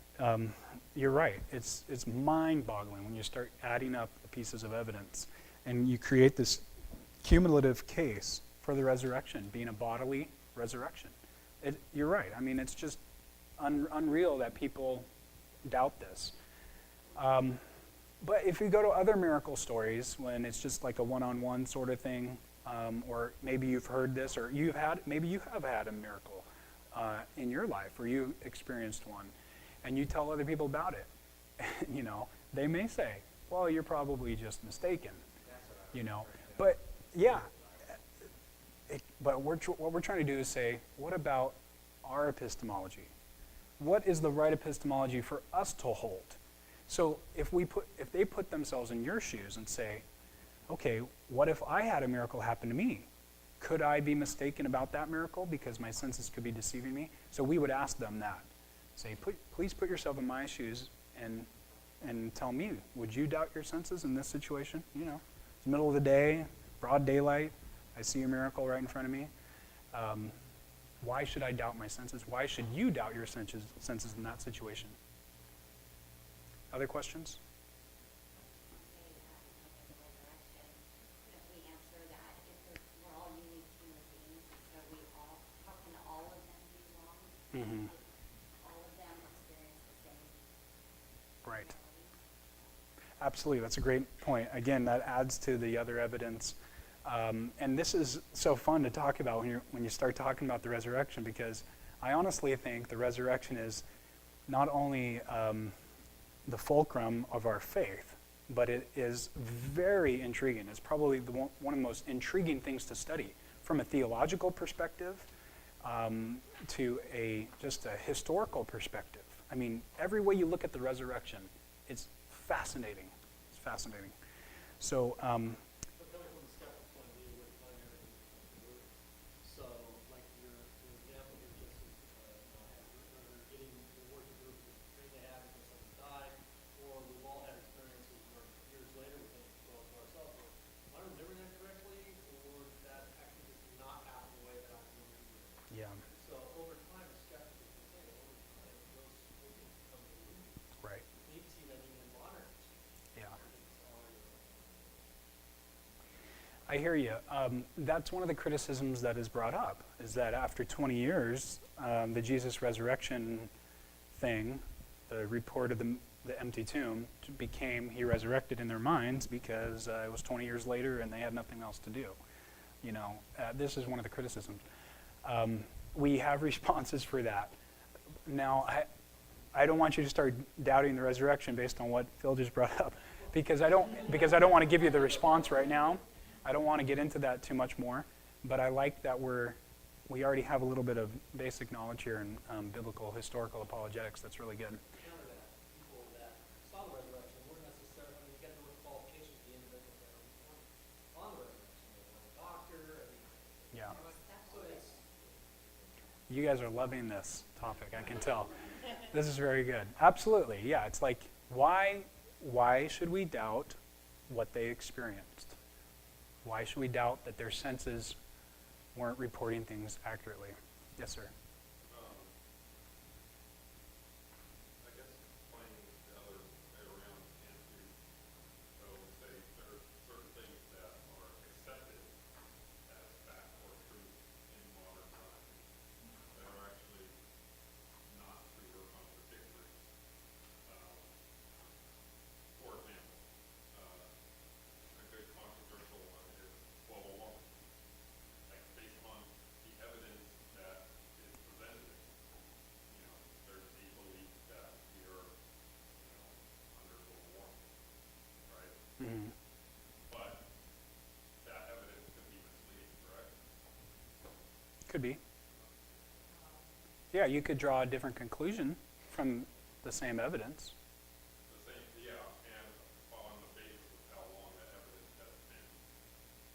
you're right. It's mind-boggling when you start adding up the pieces of evidence, and you create this cumulative case for the resurrection being a bodily resurrection. You're right. I mean, it's just unreal that people doubt this. But if you go to other miracle stories, when it's just like a one-on-one sort of thing, or maybe you've heard this, or maybe you have had a miracle in your life, or you experienced one, and you tell other people about it, you know, they may say, well, you're probably just mistaken, you know. But yeah, but what we're trying to do is say, what about our epistemology? What is the right epistemology for us to hold? So if they put themselves in your shoes and say, okay, what if I had a miracle happen to me? Could I be mistaken about that miracle because my senses could be deceiving me? So we would ask them that. Say, please put yourself in my shoes and tell me, would you doubt your senses in this situation? You know, it's the middle of the day, broad daylight, I see a miracle right in front of me. Why should I doubt my senses? Why should you doubt your senses in that situation? Other questions? Couldn't we answer that if we're all unique human beings, so how can all of them be wrong? Mm-hmm. If all of them experience the same Right. reality? Absolutely, that's a great point. Again, that adds to the other evidence. And this is so fun to talk about when you start talking about the resurrection, because I honestly think the resurrection is not only the fulcrum of our faith, but it is very intriguing. It's probably one of the most intriguing things to study from a theological perspective to just a historical perspective. I mean, every way you look at the resurrection, it's fascinating. It's fascinating. So, But coming from a skeptical point of view, we're finding everything controversial. So, like your example here, just is, getting the worship group, the dream they had because someone died, or we've all had experiences where years later we think, well, to ourselves, well, am I remembering that correctly, or did that actually just not happen the way that I remember it? yeah, So, over time, as skeptics will say, over time, those things become believed. right. You can see that even in modern history. Yeah. It's already I hear you. That's one of the criticisms that is brought up, is that after 20 years, the Jesus resurrection thing, the report of the empty tomb, became he resurrected in their minds because it was 20 years later and they had nothing else to do. This is one of the criticisms. We have responses for that. Now, I don't want you to start doubting the resurrection based on what Phil just brought up, because I don't want to give you the response right now. I don't want to get into that too much more, but I like that we already have a little bit of basic knowledge here in biblical historical apologetics. That's really good. counter that. People that saw the resurrection weren't necessarily, you get the qualifications of the individual that were on the resurrection. They were a doctor, Yeah. so it's, You guys are loving this topic, I can tell. This is very good. Absolutely, yeah. It's like, why should we doubt what they experienced? Why should we doubt that their senses weren't reporting things accurately? Yes, sir. I guess playing the other way around can too. So say there are certain things that are accepted as fact or truth in modern times that are actually not true or contradictory. For example, a good controversial one is global warming. Like based on the evidence that is presented, there's the belief that we are, under global warming, right? Mm-hmm. But that evidence could be misleading, correct? Could be. Yeah, you could draw a different conclusion from the same evidence. The same, yeah, and on the basis of how long that evidence has been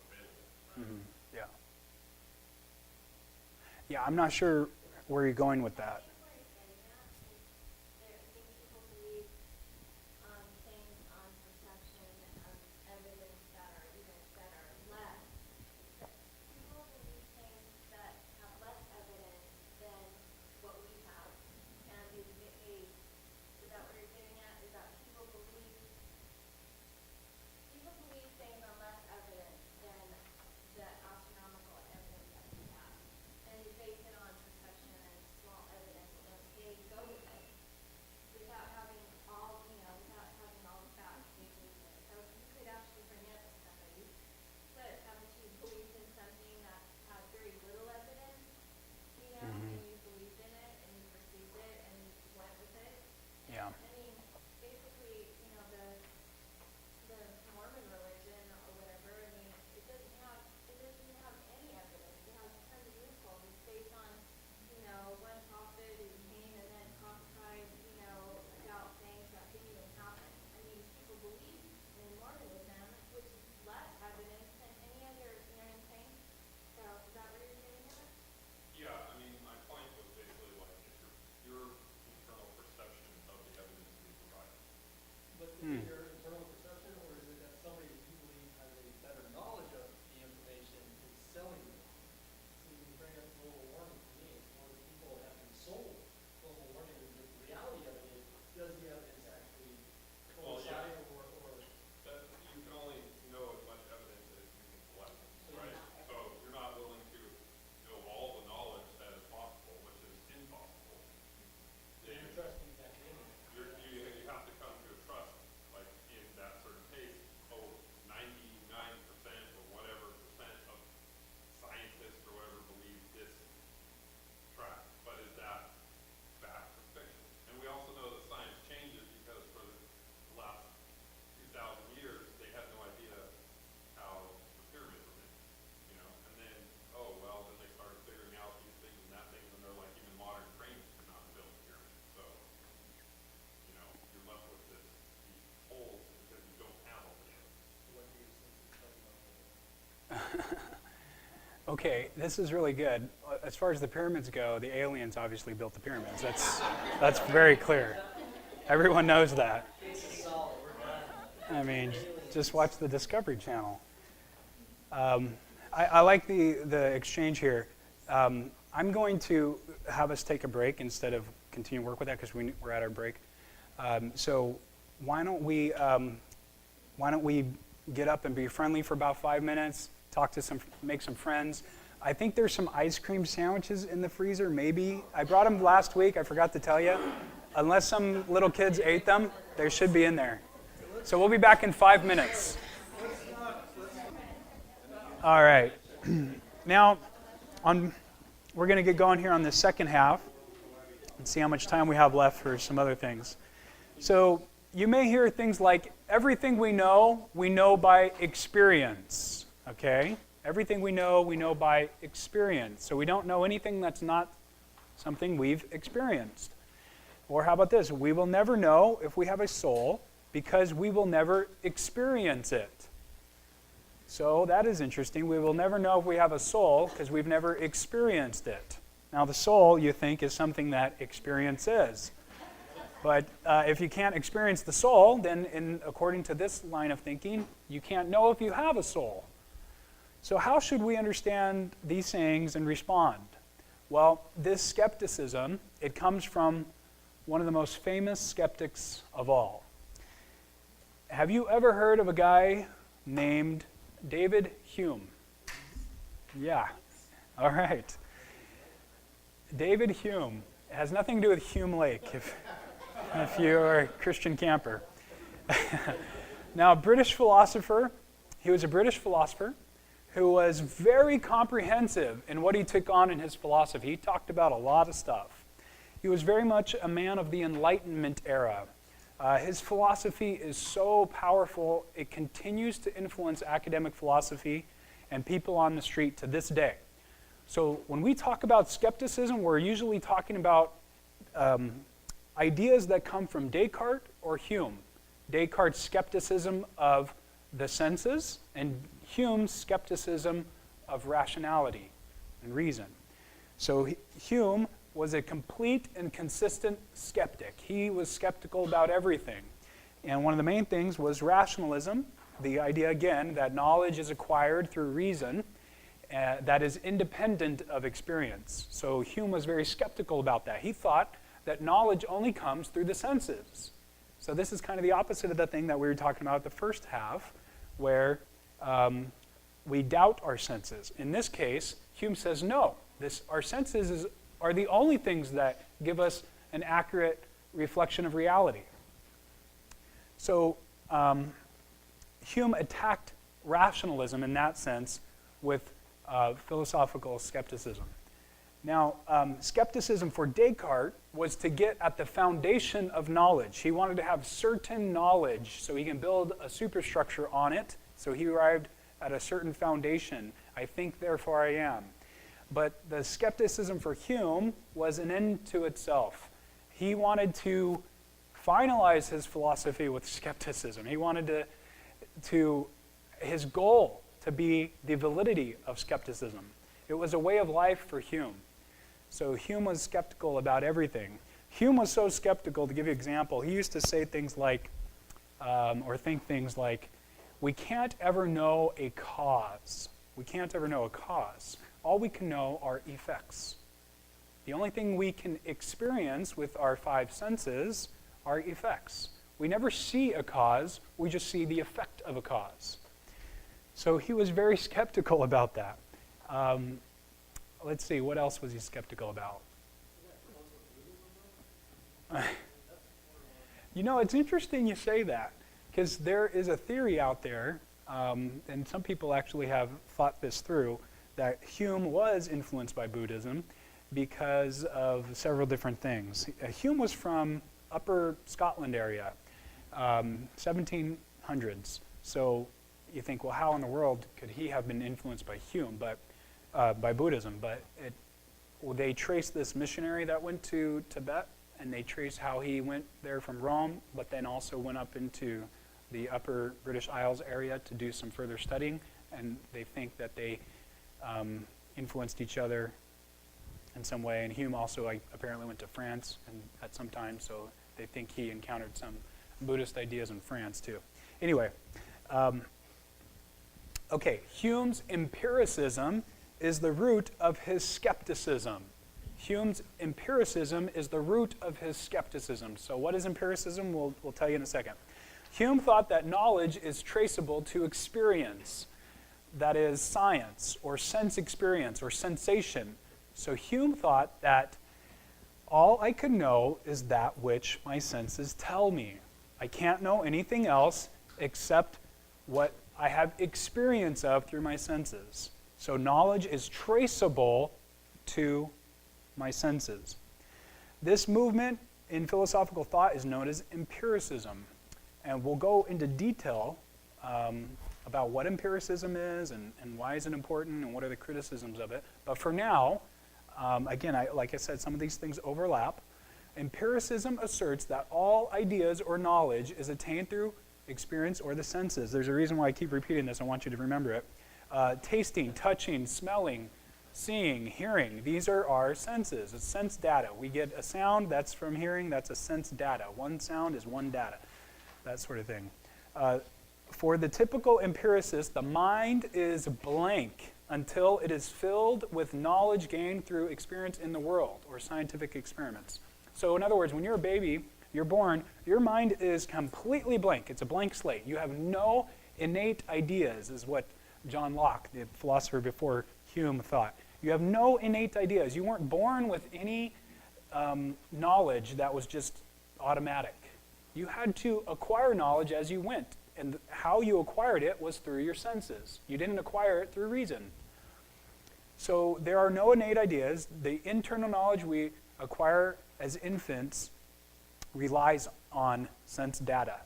available, right? Mm-hmm. Yeah. Yeah, I'm not sure where you're going with that. I think where he's getting at is I think people believe things on perception of evidence that are less. People believe things that have less evidence than what we have. And is that what you're getting at? Is that people believe things on less evidence than the astronomical evidence that we have. And they base it on perception and small evidence Okay, this is really good. As far as the pyramids go, the aliens obviously built the pyramids. That's very clear. Everyone knows that. I mean, just watch the Discovery Channel. I like the exchange here. I'm going to have us take a break instead of continue work with that because we're at our break. So why don't we get up and be friendly for about 5 minutes, make some friends. I think there's some ice cream sandwiches in the freezer, maybe. I brought them last week, I forgot to tell you. Unless some little kids ate them, they should be in there. So we'll be back in 5 minutes. All right. Now, we're going to get going here on the second half and see how much time we have left for some other things. So you may hear things like, everything we know by experience, okay? Everything we know by experience. So we don't know anything that's not something we've experienced. Or how about this? We will never know if we have a soul because we will never experience it. So that is interesting. We will never know if we have a soul because we've never experienced it. Now the soul, you think, is something that experience is. But if you can't experience the soul, then according to this line of thinking, you can't know if you have a soul. So how should we understand these sayings and respond? Well, this skepticism, it comes from one of the most famous skeptics of all. Have you ever heard of a guy named David Hume? Yeah. All right. David Hume. It has nothing to do with Hume Lake, if you're a Christian camper. Now, a British philosopher, he was a British philosopher who was very comprehensive in what he took on in his philosophy. He talked about a lot of stuff. He was very much a man of the Enlightenment era. His philosophy is so powerful, it continues to influence academic philosophy and people on the street to this day. So when we talk about skepticism, we're usually talking about ideas that come from Descartes or Hume. Descartes' skepticism of the senses and Hume's skepticism of rationality and reason. So Hume was a complete and consistent skeptic. He was skeptical about everything. And one of the main things was rationalism, the idea, again, that knowledge is acquired through reason that is independent of experience. So Hume was very skeptical about that. He thought that knowledge only comes through the senses. So this is kind of the opposite of the thing that we were talking about the first half, where we doubt our senses. In this case, Hume says no. Our senses are the only things that give us an accurate reflection of reality. So Hume attacked rationalism in that sense with philosophical skepticism. Now, skepticism for Descartes was to get at the foundation of knowledge. He wanted to have certain knowledge so he can build a superstructure on it. So he arrived at a certain foundation. I think, therefore I am. But the skepticism for Hume was an end to itself. He wanted to finalize his philosophy with skepticism. He wanted his goal to be the validity of skepticism. It was a way of life for Hume. So Hume was skeptical about everything. Hume was so skeptical, to give you an example, he used to say things like, or think things like, we can't ever know a cause. We can't ever know a cause. All we can know are effects. The only thing we can experience with our five senses are effects. We never see a cause, we just see the effect of a cause. So he was very skeptical about that. Let's see, what else was he skeptical about? You know, it's interesting you say that, because there is a theory out there, and some people actually have thought this through, that Hume was influenced by Buddhism because of several different things. Hume was from Upper Scotland area, 1700s. So you think, well, how in the world could he have been influenced by Hume, by Buddhism? But they trace this missionary that went to Tibet, and they trace how he went there from Rome, but then also went up into the Upper British Isles area to do some further studying. and they think that they influenced each other in some way. And Hume also apparently went to France at some time, so they think he encountered some Buddhist ideas in France too. Anyway, okay, Hume's empiricism is the root of his skepticism. Hume's empiricism is the root of his skepticism. So what is empiricism? We'll tell you in a second. Hume thought that knowledge is traceable to experience, that is science or sense experience or sensation. So Hume thought that all I can know is that which my senses tell me. I can't know anything else except what I have experience of through my senses. So knowledge is traceable to my senses. This movement in philosophical thought is known as empiricism. And we'll go into detail about what empiricism is and why is it important and what are the criticisms of it. But for now, again, like I said, some of these things overlap. Empiricism asserts that all ideas or knowledge is attained through experience or the senses. There's a reason why I keep repeating this. I want you to remember it. Tasting, touching, smelling, seeing, hearing. These are our senses. It's sense data. We get a sound, that's from hearing, that's a sense data. One sound is one data. That sort of thing. For the typical empiricist, the mind is blank until it is filled with knowledge gained through experience in the world or scientific experiments. So in other words, when you're a baby, you're born, your mind is completely blank. It's a blank slate. You have no innate ideas, is what John Locke, the philosopher before Hume, thought. You have no innate ideas. You weren't born with any knowledge that was just automatic. You had to acquire knowledge as you went, and how you acquired it was through your senses. You didn't acquire it through reason. So there are no innate ideas. The internal knowledge we acquire as infants relies on sense data.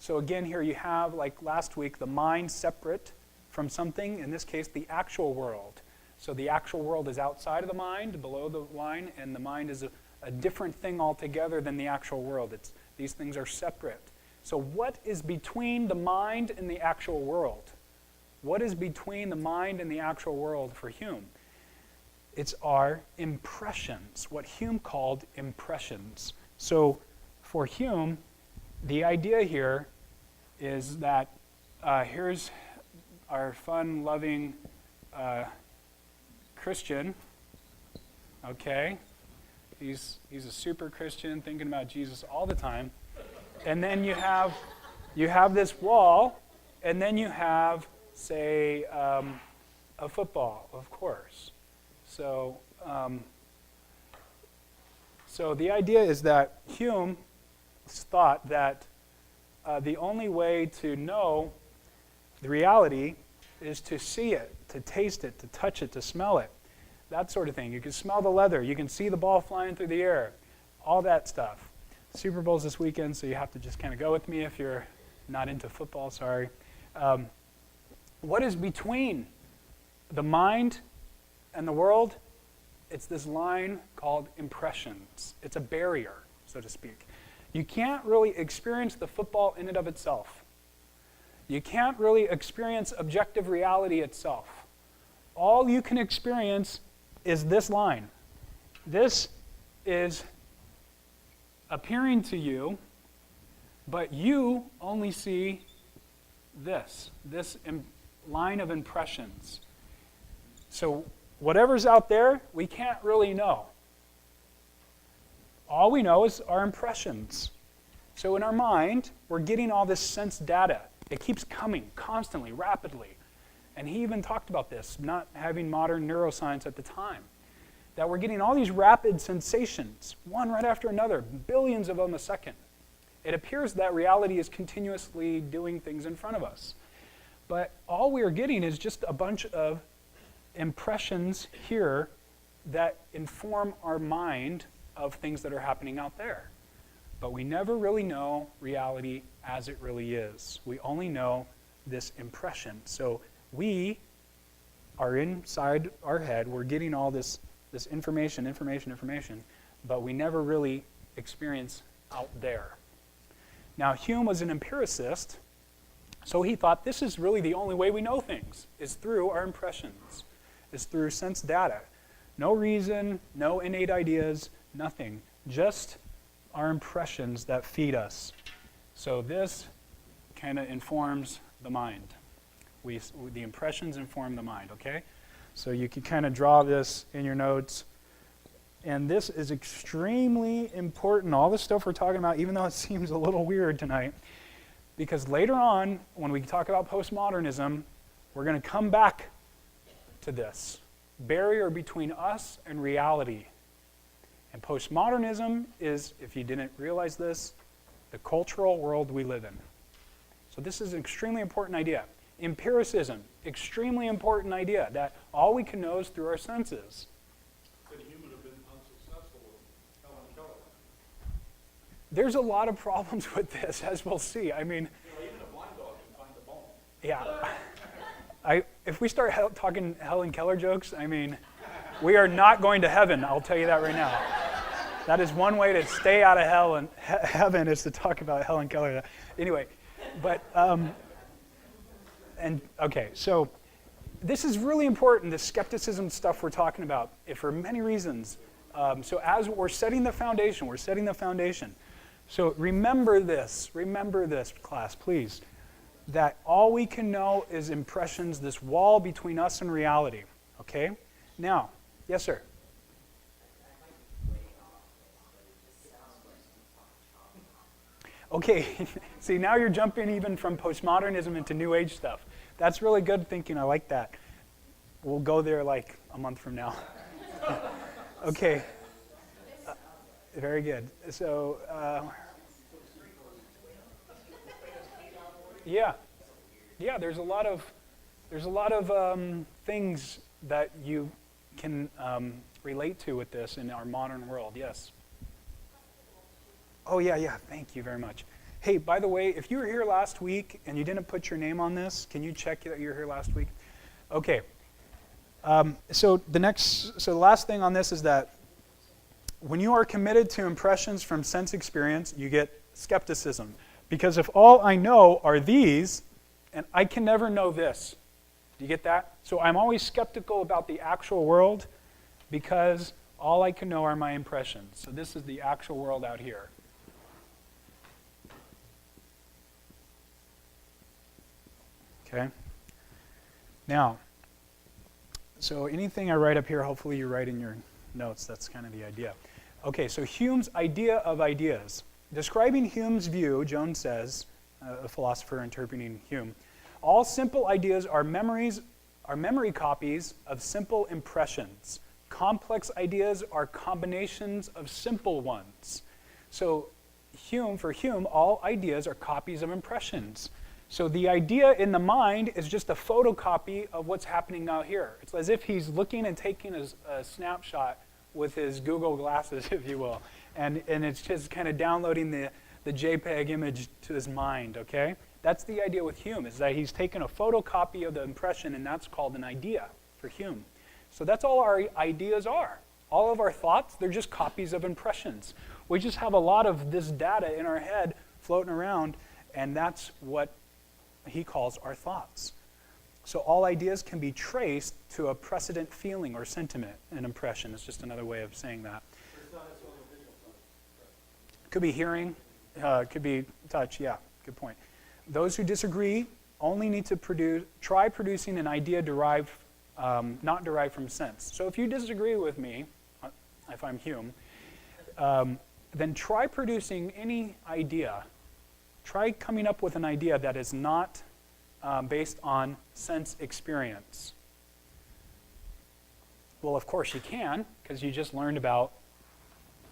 So again, here you have, like last week, the mind separate from something, in this case, the actual world. So the actual world is outside of the mind, below the line, and the mind is a different thing altogether than the actual world. These things are separate. So what is between the mind and the actual world? What is between the mind and the actual world for Hume? It's our impressions, what Hume called impressions. So for Hume, the idea here is that here's our fun-loving Christian, okay? He's a super Christian, thinking about Jesus all the time. And then you have this wall, and then you have, say, a football, of course. So the idea is that Hume thought that the only way to know the reality is to see it, to taste it, to touch it, to smell it, that sort of thing. You can smell the leather. You can see the ball flying through the air, all that stuff. Super Bowl's this weekend, so you have to just kind of go with me if you're not into football, sorry. What is between the mind and the world? It's this line called impressions. It's a barrier, so to speak. You can't really experience the football in and of itself. You can't really experience objective reality itself. All you can experience is this line. This is appearing to you, but you only see this line of impressions. So whatever's out there, we can't really know. All we know is our impressions. So in our mind, we're getting all this sense data. It keeps coming constantly, rapidly. And he even talked about this, not having modern neuroscience at the time, that we're getting all these rapid sensations, one right after another, billions of them a second. It appears that reality is continuously doing things in front of us. But all we are getting is just a bunch of impressions here that inform our mind of things that are happening out there. But we never really know reality as it really is. We only know this impression. So we are inside our head, we're getting all this information, but we never really experience out there. Now, Hume was an empiricist, So he thought this is really the only way we know things, is through our impressions, is through sense data. No reason, no innate ideas, nothing. Just our impressions that feed us. So this kind of informs the mind. The impressions inform the mind, okay? So you can kind of draw this in your notes. And this is extremely important, all the stuff we're talking about, even though it seems a little weird tonight, because later on, when we talk about postmodernism, we're going to come back to this barrier between us and reality. And postmodernism is, if you didn't realize this, the cultural world we live in. So this is an extremely important idea. Empiricism, extremely important idea, that all we can know is through our senses. Could a human have been unsuccessful with Helen Keller? There's a lot of problems with this, as we'll see. I mean, Even a blind dog can find the bone. yeah. If we start talking Helen Keller jokes, I mean, we are not going to heaven, I'll tell you that right now. That is one way to stay out of hell, and heaven is to talk about Helen Keller. Anyway, but, okay, so this is really important, the skepticism stuff we're talking about, for many reasons. So as we're setting the foundation, So remember this, class, please, that all we can know is impressions, this wall between us and reality, okay? Now, yes, sir? Okay, see, now you're jumping even from postmodernism into New Age stuff. That's really good thinking. I like that. We'll go there like a month from now. Okay. Very good. So, yeah, there's a lot of things that you can relate to with this in our modern world. Yes. Oh, yeah, thank you very much. Hey, by the way, if you were here last week and you didn't put your name on this, can you check that you were here last week? Okay. So the last thing on this is that when you are committed to impressions from sense experience, you get skepticism. Because if all I know are these, and I can never know this. Do you get that? So I'm always skeptical about the actual world because all I can know are my impressions. So this is the actual world out here. Okay? Now, so anything I write up here, hopefully you write in your notes. That's kind of the idea. Okay, so Hume's idea of ideas. Describing Hume's view, Jones says, a philosopher interpreting Hume, all simple ideas are memory copies of simple impressions. Complex ideas are combinations of simple ones. So for Hume, all ideas are copies of impressions. So the idea in the mind is just a photocopy of what's happening out here. It's as if he's looking and taking a snapshot with his Google glasses, if you will. And it's just kind of downloading the JPEG image to his mind, okay? That's the idea with Hume, is that he's taken a photocopy of the impression, and that's called an idea for Hume. So that's all our ideas are. All of our thoughts, they're just copies of impressions. We just have a lot of this data in our head floating around, and that's what he calls our thoughts. So all ideas can be traced to a precedent feeling or sentiment, an impression. It's just another way of saying that. Could be hearing, could be touch, yeah, good point. Those who disagree only need to try producing an idea not derived from sense. So if you disagree with me, if I'm Hume, then try producing any idea. Try coming up with an idea that is not based on sense experience. Well, of course you can, because you just learned about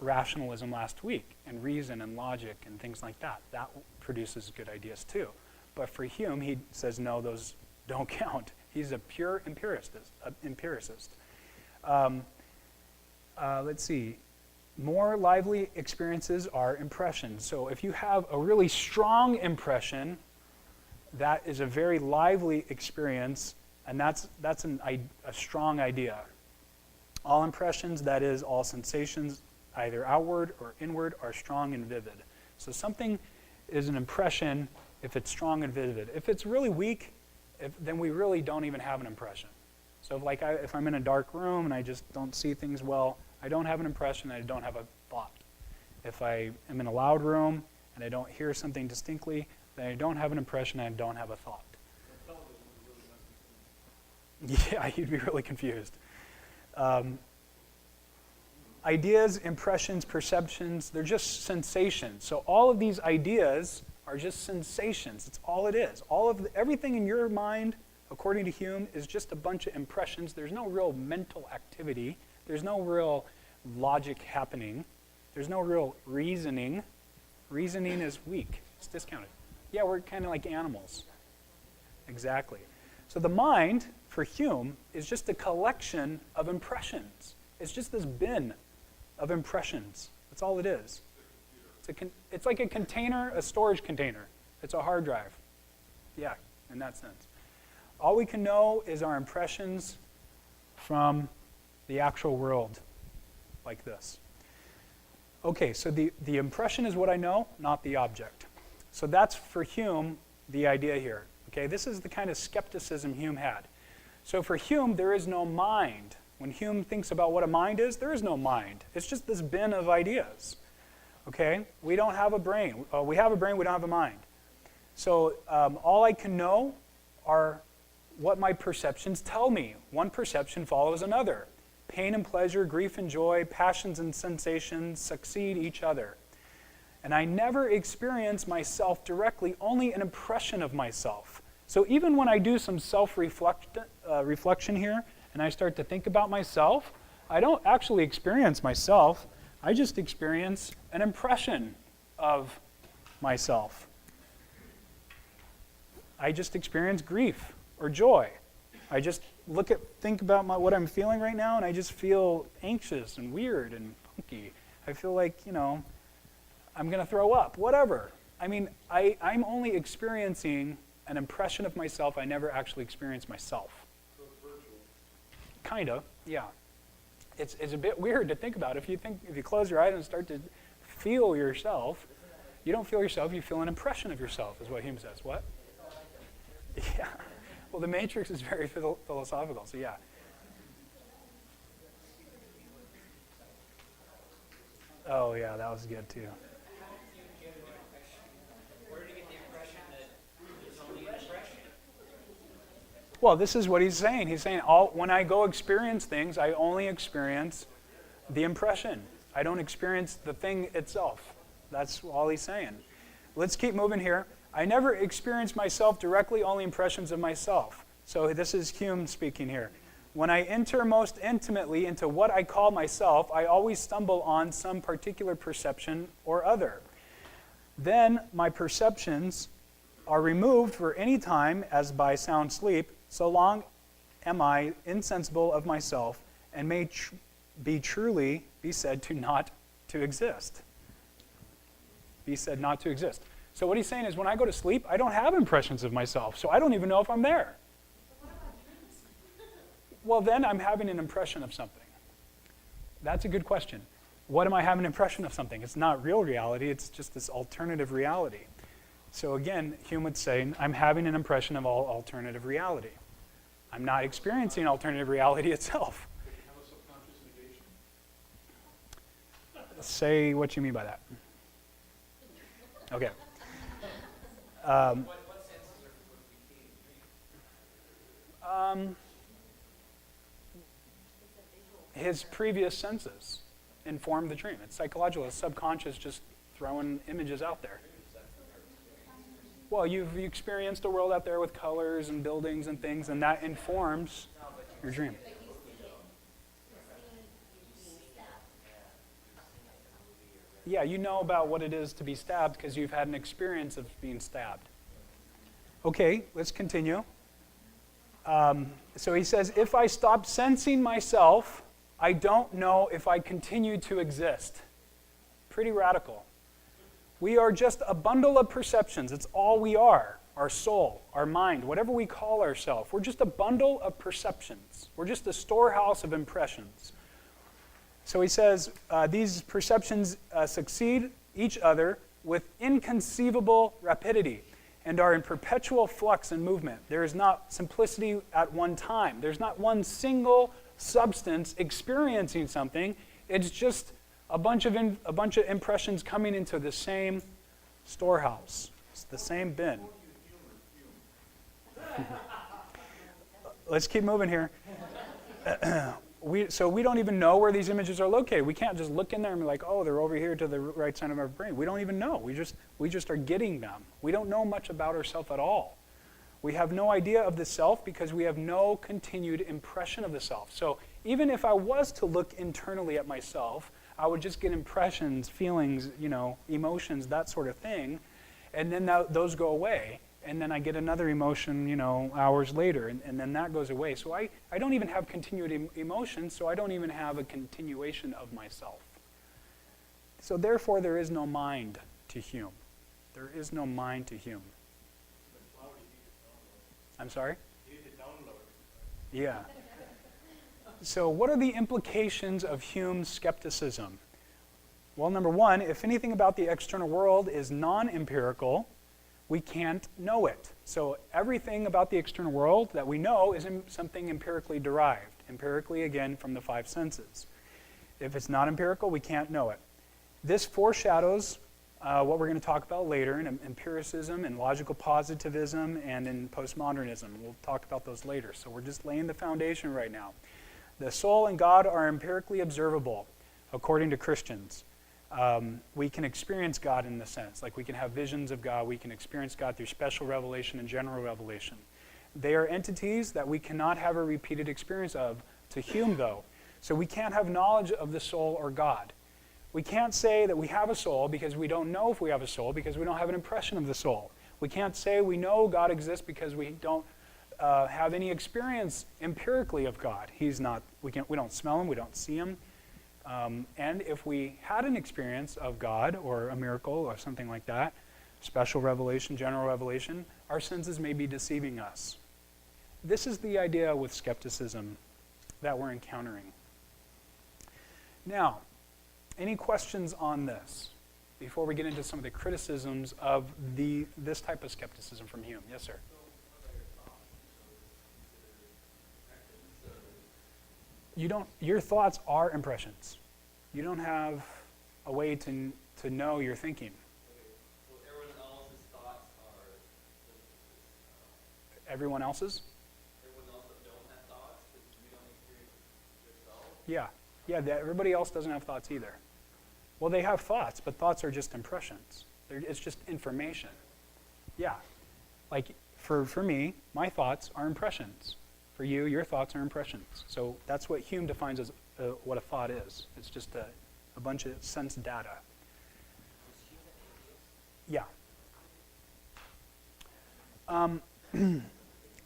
rationalism last week, and reason and logic and things like that. That produces good ideas too. But for Hume, he says, no, those don't count. He's a pure empiricist. Let's see. More lively experiences are impressions. So if you have a really strong impression, that is a very lively experience, and that's a strong idea. All impressions, that is, all sensations, either outward or inward, are strong and vivid. So something is an impression if it's strong and vivid. If it's really weak, then we really don't even have an impression. So if I'm in a dark room and I just don't see things well, I don't have an impression, I don't have a thought. If I am in a loud room and I don't hear something distinctly, then I don't have an impression, I don't have a thought. Yeah, you'd be really confused. Ideas, impressions, perceptions, they're just sensations. So all of these ideas are just sensations. It's all it is. Everything in your mind, according to Hume, is just a bunch of impressions. There's no real mental activity. There's no real logic happening. There's no real reasoning. Reasoning is weak. It's discounted. Yeah, we're kind of like animals. Exactly. So the mind, for Hume, is just a collection of impressions. It's just this bin of impressions. That's all it is. It's like a container, a storage container. It's a hard drive. Yeah, in that sense. All we can know is our impressions from the actual world, like this. Okay, so the impression is what I know, not the object. So that's, for Hume, the idea here. Okay, this is the kind of skepticism Hume had. So for Hume, there is no mind. When Hume thinks about what a mind is, there is no mind. It's just this bin of ideas. Okay, we don't have a brain. We have a brain, we don't have a mind. So all I can know are what my perceptions tell me. One perception follows another. Pain and pleasure, grief and joy, passions and sensations succeed each other. And I never experience myself directly, only an impression of myself. So even when I do some self-reflection here, and I start to think about myself, I don't actually experience myself. I just experience an impression of myself. I just experience grief or joy. I just think about what I'm feeling right now, and I just feel anxious and weird and funky. I feel like, I'm going to throw up, whatever. I mean, I'm only experiencing an impression of myself. I never actually experience myself. So it's virtual. Kind of, yeah. It's a bit weird to think about. If you close your eyes and start to feel yourself, you don't feel yourself, you feel an impression of yourself, is what Hume says. What? Yeah. Well, the Matrix is very philosophical, so yeah. Oh, yeah, that was good, too. Where did you get the impression that there's only an impression? Well, this is what he's saying. He's saying when I go experience things, I only experience the impression. I don't experience the thing itself. That's all he's saying. Let's keep moving here. I never experience myself directly, only impressions of myself. So this is Hume speaking here. When I enter most intimately into what I call myself, I always stumble on some particular perception or other. Then my perceptions are removed for any time as by sound sleep, so long am I insensible of myself and may truly be said to not to exist. Be said not to exist. So what he's saying is when I go to sleep, I don't have impressions of myself, so I don't even know if I'm there. Well, then I'm having an impression of something. That's a good question. What am I having an impression of something? It's not real reality, it's just this alternative reality. So again, Hume would say, I'm having an impression of all alternative reality. I'm not experiencing alternative reality itself. Could you have a subconscious negation? Say what you mean by that. Okay. What senses would be key in dream? His previous senses inform the dream. It's psychological. It's subconscious, just throwing images out there. Well, you've experienced a world out there with colors and buildings and things, and that informs your dream. Yeah, you know about what it is to be stabbed because you've had an experience of being stabbed. Okay, let's continue. So he says, if I stop sensing myself, I don't know if I continue to exist. Pretty radical. We are just a bundle of perceptions. It's all we are. Our soul, our mind, whatever we call ourselves. We're just a bundle of perceptions. We're just a storehouse of impressions. So he says, these perceptions succeed each other with inconceivable rapidity. and are in perpetual flux and movement. There is not simplicity at one time. There's not one single substance experiencing something. It's just a bunch of impressions coming into the same storehouse. It's the same bin. Let's keep moving here. So we don't even know where these images are located. We can't just look in there and be like, oh, they're over here to the right side of our brain. We don't even know. We just are getting them. We don't know much about ourselves at all. We have no idea of the self because we have no continued impression of the self. So even if I was to look internally at myself, I would just get impressions, feelings, emotions, that sort of thing, and then those go away. And then I get another emotion, hours later, and then that goes away. So I don't even have continued emotions, so I don't even have a continuation of myself. So therefore, there is no mind to Hume. There is no mind to Hume. I'm sorry? Yeah. So what are the implications of Hume's skepticism? Well, number one, if anything about the external world is non-empirical, we can't know it. So everything about the external world that we know is something empirically derived. Empirically, again, from the five senses. If it's not empirical, we can't know it. This foreshadows what we're going to talk about later in empiricism and logical positivism and in postmodernism. We'll talk about those later. So we're just laying the foundation right now. The soul and God are empirically observable, according to Christians. We can experience God in the sense, like we can have visions of God, we can experience God through special revelation and general revelation. They are entities that we cannot have a repeated experience of to Hume, though. So we can't have knowledge of the soul or God. We can't say that we have a soul because we don't know if we have a soul because we don't have an impression of the soul. We can't say we know God exists because we don't have any experience empirically of God. He's not. We don't smell him. We don't see him. And if we had an experience of God or a miracle or something like that, special revelation, general revelation, our senses may be deceiving us. This is the idea with skepticism that we're encountering. Now, any questions on this before we get into some of the criticisms of this type of skepticism from Hume? Yes, sir. Your thoughts are impressions. You don't have a way to know your thinking. Well, everyone else's thoughts are Everyone else's? everyone else that don't have thoughts, because you don't experience yourself. Yeah, everybody else doesn't have thoughts either. Well, they have thoughts, but thoughts are just impressions. It's just information. Yeah. Like, for me, my thoughts are impressions. For you, your thoughts are impressions. So that's what Hume defines as what a thought is. It's just a bunch of sense data. Yeah.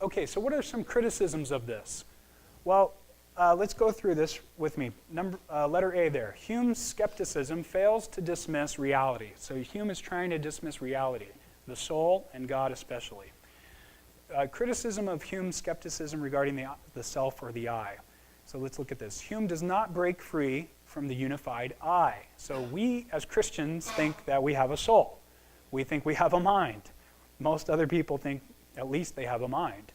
Okay, so what are some criticisms of this? Well, let's go through this with me. Letter A there. Hume's skepticism fails to dismiss reality. So Hume is trying to dismiss reality, the soul and God especially. Criticism of Hume's skepticism regarding the self or the I. So let's look at this. Hume does not break free from the unified I. So we as Christians think that we have a soul. We think we have a mind. Most other people think at least they have a mind.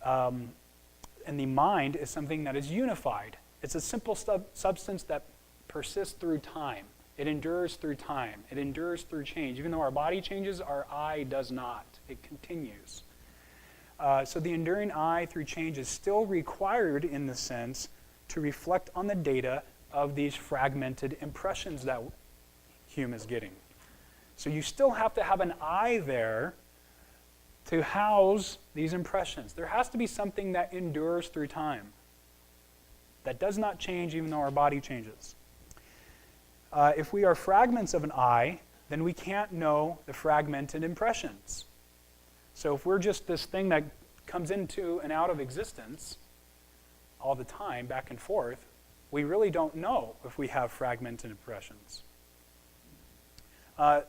And the mind is something that is unified. It's a simple substance that persists through time. It endures through time. It endures through change. Even though our body changes, our I does not. It continues. So the enduring I through change is still required in the sense to reflect on the data of these fragmented impressions that Hume is getting. So you still have to have an I there to house these impressions. There has to be something that endures through time, that does not change even though our body changes. If we are fragments of an I, then we can't know the fragmented impressions. So if we're just this thing that comes into and out of existence all the time, back and forth, we really don't know if we have fragmented impressions.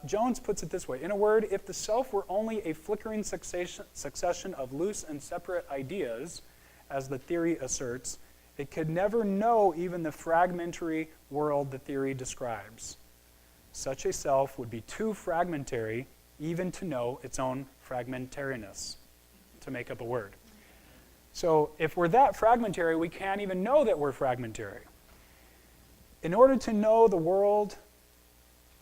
Jones puts it this way. In a word, if the self were only a flickering succession of loose and separate ideas, as the theory asserts, it could never know even the fragmentary world the theory describes. Such a self would be too fragmentary even to know its own fragmentariness, to make up a word. So if we're that fragmentary, we can't even know that we're fragmentary. In order to know the world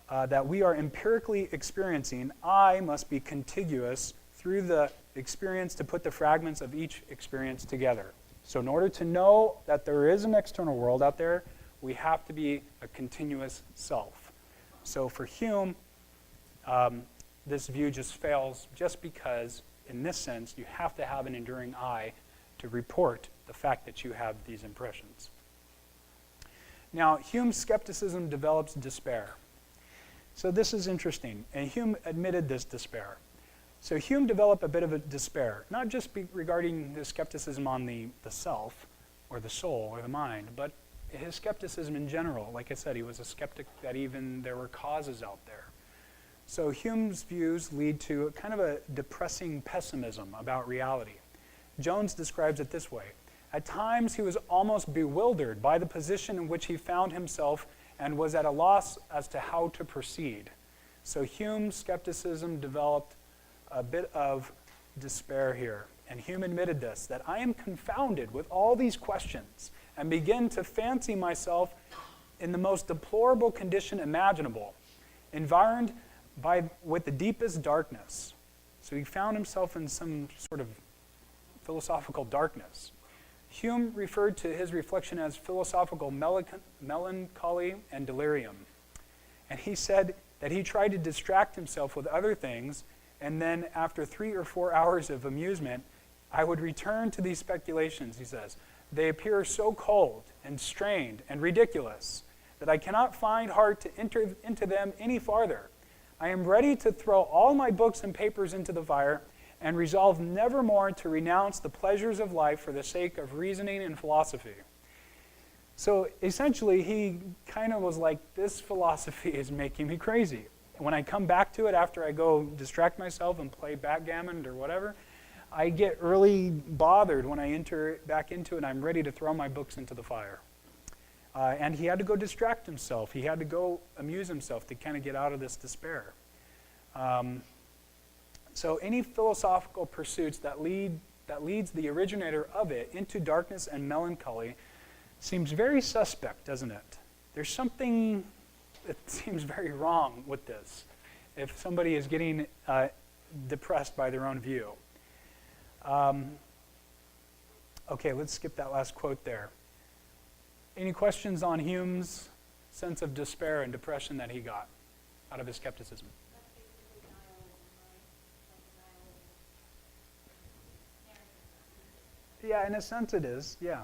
that we are empirically experiencing, I must be contiguous through the experience to put the fragments of each experience together. So in order to know that there is an external world out there, we have to be a continuous self. So for Hume, this view just fails just because, in this sense, you have to have an enduring I to report the fact that you have these impressions. Now, Hume's skepticism develops despair. So this is interesting, and Hume admitted this despair. So Hume developed a bit of a despair, not just regarding his skepticism on the self, or the soul, or the mind, but his skepticism in general. Like I said, he was a skeptic that even there were causes out there. So Hume's views lead to a kind of a depressing pessimism about reality. Jones describes it this way: at times he was almost bewildered by the position in which he found himself and was at a loss as to how to proceed. So Hume's skepticism developed a bit of despair here. And Hume admitted this, that I am confounded with all these questions and begin to fancy myself in the most deplorable condition imaginable, environed with the deepest darkness. So he found himself in some sort of philosophical darkness. Hume referred to his reflection as philosophical melancholy and delirium. And he said that he tried to distract himself with other things, and then after 3 or 4 hours of amusement, I would return to these speculations, he says. They appear so cold and strained and ridiculous that I cannot find heart to enter into them any farther. I am ready to throw all my books and papers into the fire and resolve never more to renounce the pleasures of life for the sake of reasoning and philosophy. So essentially, he kind of was like, this philosophy is making me crazy. When I come back to it after I go distract myself and play backgammon or whatever, I get really bothered when I enter back into it and I'm ready to throw my books into the fire. And he had to go distract himself. He had to go amuse himself to kind of get out of this despair. So any philosophical pursuits that leads the originator of it into darkness and melancholy seems very suspect, doesn't it? There's something that seems very wrong with this if somebody is getting depressed by their own view. Okay, let's skip that last quote there. Any questions on Hume's sense of despair and depression that he got out of his skepticism? That's basically nihilism, right? Like a nihilism. Yeah, in a sense it is, yeah.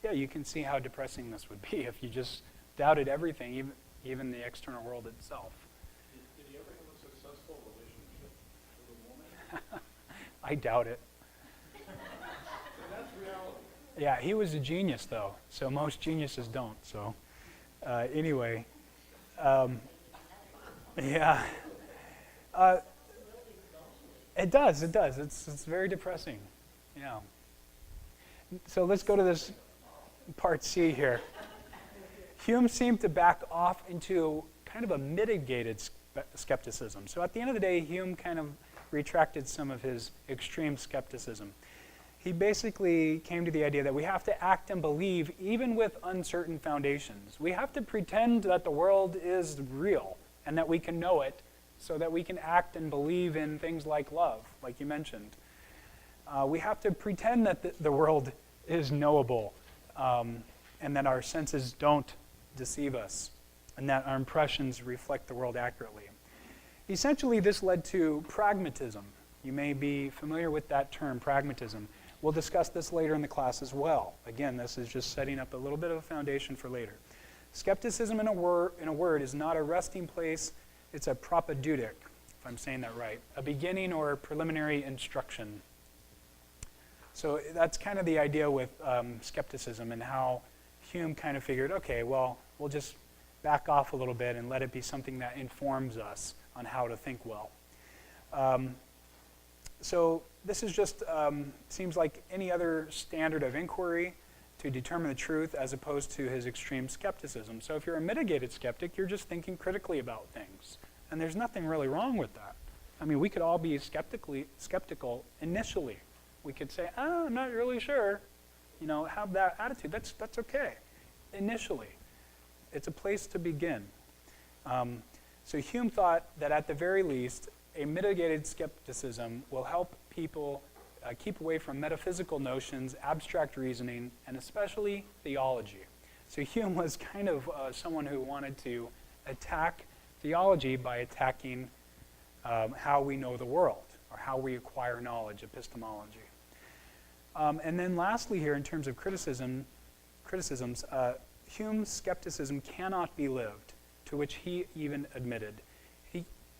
Yeah, you can see how depressing this would be if you just doubted everything, even the external world itself. Did he ever have a successful relationship with a woman? I doubt it. That's reality. Yeah, he was a genius, though, so most geniuses don't. So anyway, yeah. It does. It's very depressing. Yeah. So let's go to this part C here. Hume seemed to back off into kind of a mitigated skepticism. So at the end of the day, Hume kind of retracted some of his extreme skepticism. He basically came to the idea that we have to act and believe even with uncertain foundations. We have to pretend that the world is real and that we can know it so that we can act and believe in things like love, like you mentioned. We have to pretend that the world is knowable and that our senses don't deceive us and that our impressions reflect the world accurately. Essentially, this led to pragmatism. You may be familiar with that term, pragmatism. We'll discuss this later in the class as well. Again, this is just setting up a little bit of a foundation for later. Skepticism in a word is not a resting place, it's a propedeutic, if I'm saying that right, a beginning or preliminary instruction. So that's kind of the idea with skepticism and how Hume kind of figured, okay, well, we'll just back off a little bit and let it be something that informs us on how to think well. So this is just, seems like any other standard of inquiry to determine the truth as opposed to his extreme skepticism. So if you're a mitigated skeptic, you're just thinking critically about things. And there's nothing really wrong with that. I mean, we could all be skeptical initially. We could say, I'm not really sure. Have that attitude. That's okay. Initially. It's a place to begin. So Hume thought that at the very least, a mitigated skepticism will help people keep away from metaphysical notions, abstract reasoning, and especially theology. So Hume was kind of someone who wanted to attack theology by attacking how we know the world, or how we acquire knowledge, epistemology. And then lastly here, in terms of criticisms, Hume's skepticism cannot be lived, to which he even admitted.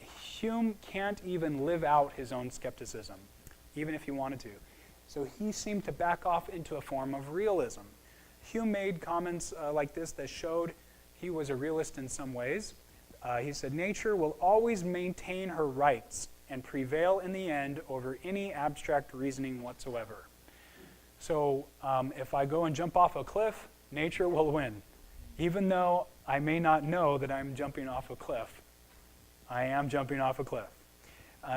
Hume can't even live out his own skepticism, even if he wanted to. So he seemed to back off into a form of realism. Hume made comments like this that showed he was a realist in some ways. He said, nature will always maintain her rights and prevail in the end over any abstract reasoning whatsoever. So if I go and jump off a cliff, nature will win. Even though I may not know that I'm jumping off a cliff, I am jumping off a cliff.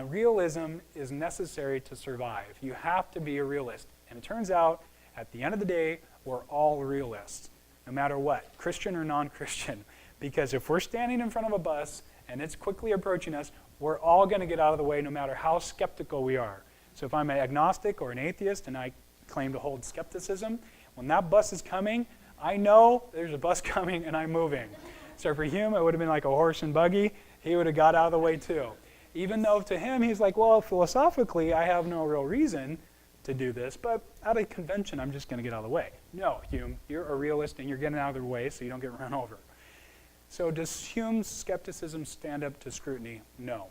Realism is necessary to survive. You have to be a realist. And it turns out, at the end of the day, we're all realists, no matter what, Christian or non-Christian. Because if we're standing in front of a bus and it's quickly approaching us, we're all going to get out of the way no matter how skeptical we are. So if I'm an agnostic or an atheist and I claim to hold skepticism, when that bus is coming, I know there's a bus coming and I'm moving. So for Hume, it would have been like a horse and buggy. He would have got out of the way too. Even though to him, he's like, well, philosophically, I have no real reason to do this, but out of convention, I'm just going to get out of the way. No, Hume, you're a realist and you're getting out of the way so you don't get run over. So does Hume's skepticism stand up to scrutiny? No.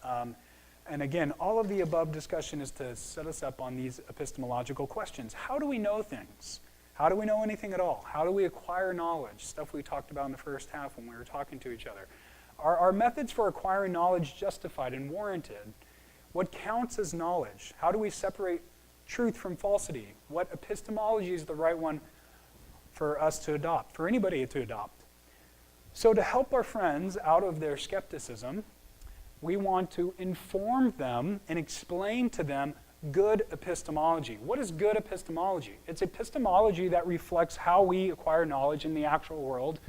And again, all of the above discussion is to set us up on these epistemological questions. How do we know things? How do we know anything at all? How do we acquire knowledge? Stuff we talked about in the first half when we were talking to each other. Are our methods for acquiring knowledge justified and warranted? What counts as knowledge? How do we separate truth from falsity? What epistemology is the right one for us to adopt, for anybody to adopt? So to help our friends out of their skepticism, we want to inform them and explain to them good epistemology. What is good epistemology? It's epistemology that reflects how we acquire knowledge in the actual world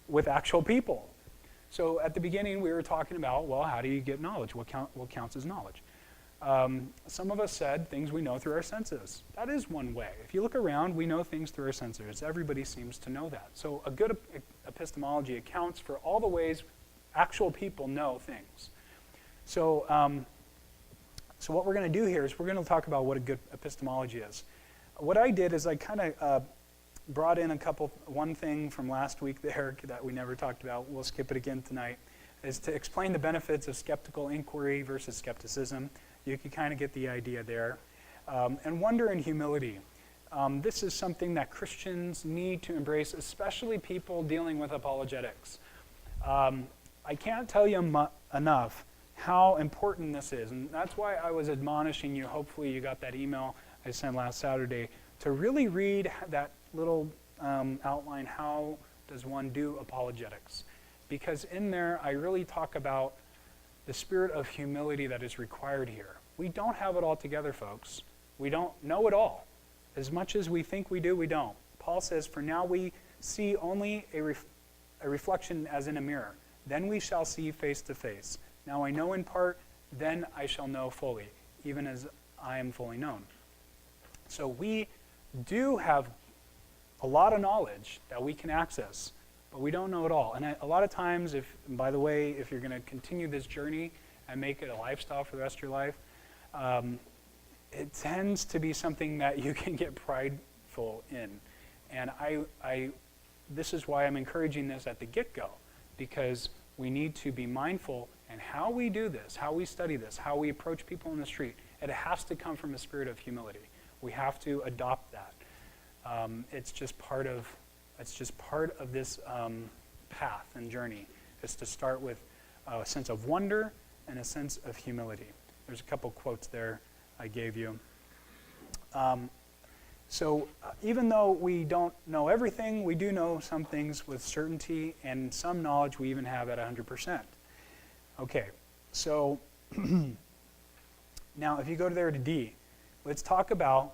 with actual people. So at the beginning, we were talking about, well, how do you get knowledge? What counts as knowledge? Some of us said things we know through our senses. That is one way. If you look around, we know things through our senses. Everybody seems to know that. So a good epistemology accounts for all the ways actual people know things. So, so what we're going to do here is we're going to talk about what a good epistemology is. What I did is I kind of brought in one thing from last week there that we never talked about. We'll skip it again tonight, is to explain the benefits of skeptical inquiry versus skepticism. You can kind of get the idea there. And wonder and humility. This is something that Christians need to embrace, especially people dealing with apologetics. I can't tell you enough how important this is. And that's why I was admonishing you, hopefully you got that email I sent last Saturday, to really read that little outline, how does one do apologetics? Because in there, I really talk about the spirit of humility that is required here. We don't have it all together, folks. We don't know it all. As much as we think we do, we don't. Paul says, for now we see only a reflection as in a mirror. Then we shall see face to face. Now I know in part, then I shall know fully, even as I am fully known. So we do have a lot of knowledge that we can access, but we don't know it all. And a lot of times, by the way, if you're going to continue this journey and make it a lifestyle for the rest of your life, it tends to be something that you can get prideful in. And this is why I'm encouraging this at the get-go, because we need to be mindful in how we do this, how we study this, how we approach people in the street. It has to come from a spirit of humility. We have to adopt that. It's just part of this path and journey, is to start with a sense of wonder and a sense of humility. There's a couple quotes there I gave you. So even though we don't know everything, we do know some things with certainty, and some knowledge we even have at 100%. Okay, so now if you go there to D, let's talk about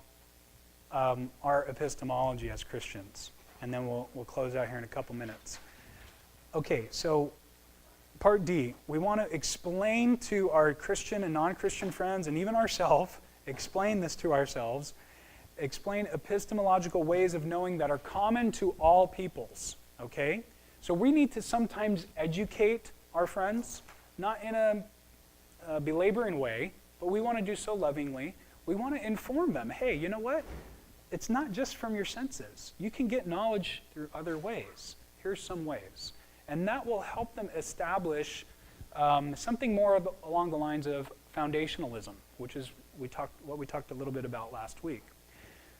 our epistemology as Christians, and then we'll close out here in a couple minutes. Okay, so part D, we want to explain to our Christian and non-Christian friends, and even ourselves, explain this to ourselves, explain epistemological ways of knowing that are common to all peoples, okay? So we need to sometimes educate our friends, not in a belaboring way, but we want to do so lovingly. We want to inform them, hey, you know what? It's not just from your senses. You can get knowledge through other ways. Here's some ways. And that will help them establish something more along the lines of foundationalism, which is what we talked a little bit about last week.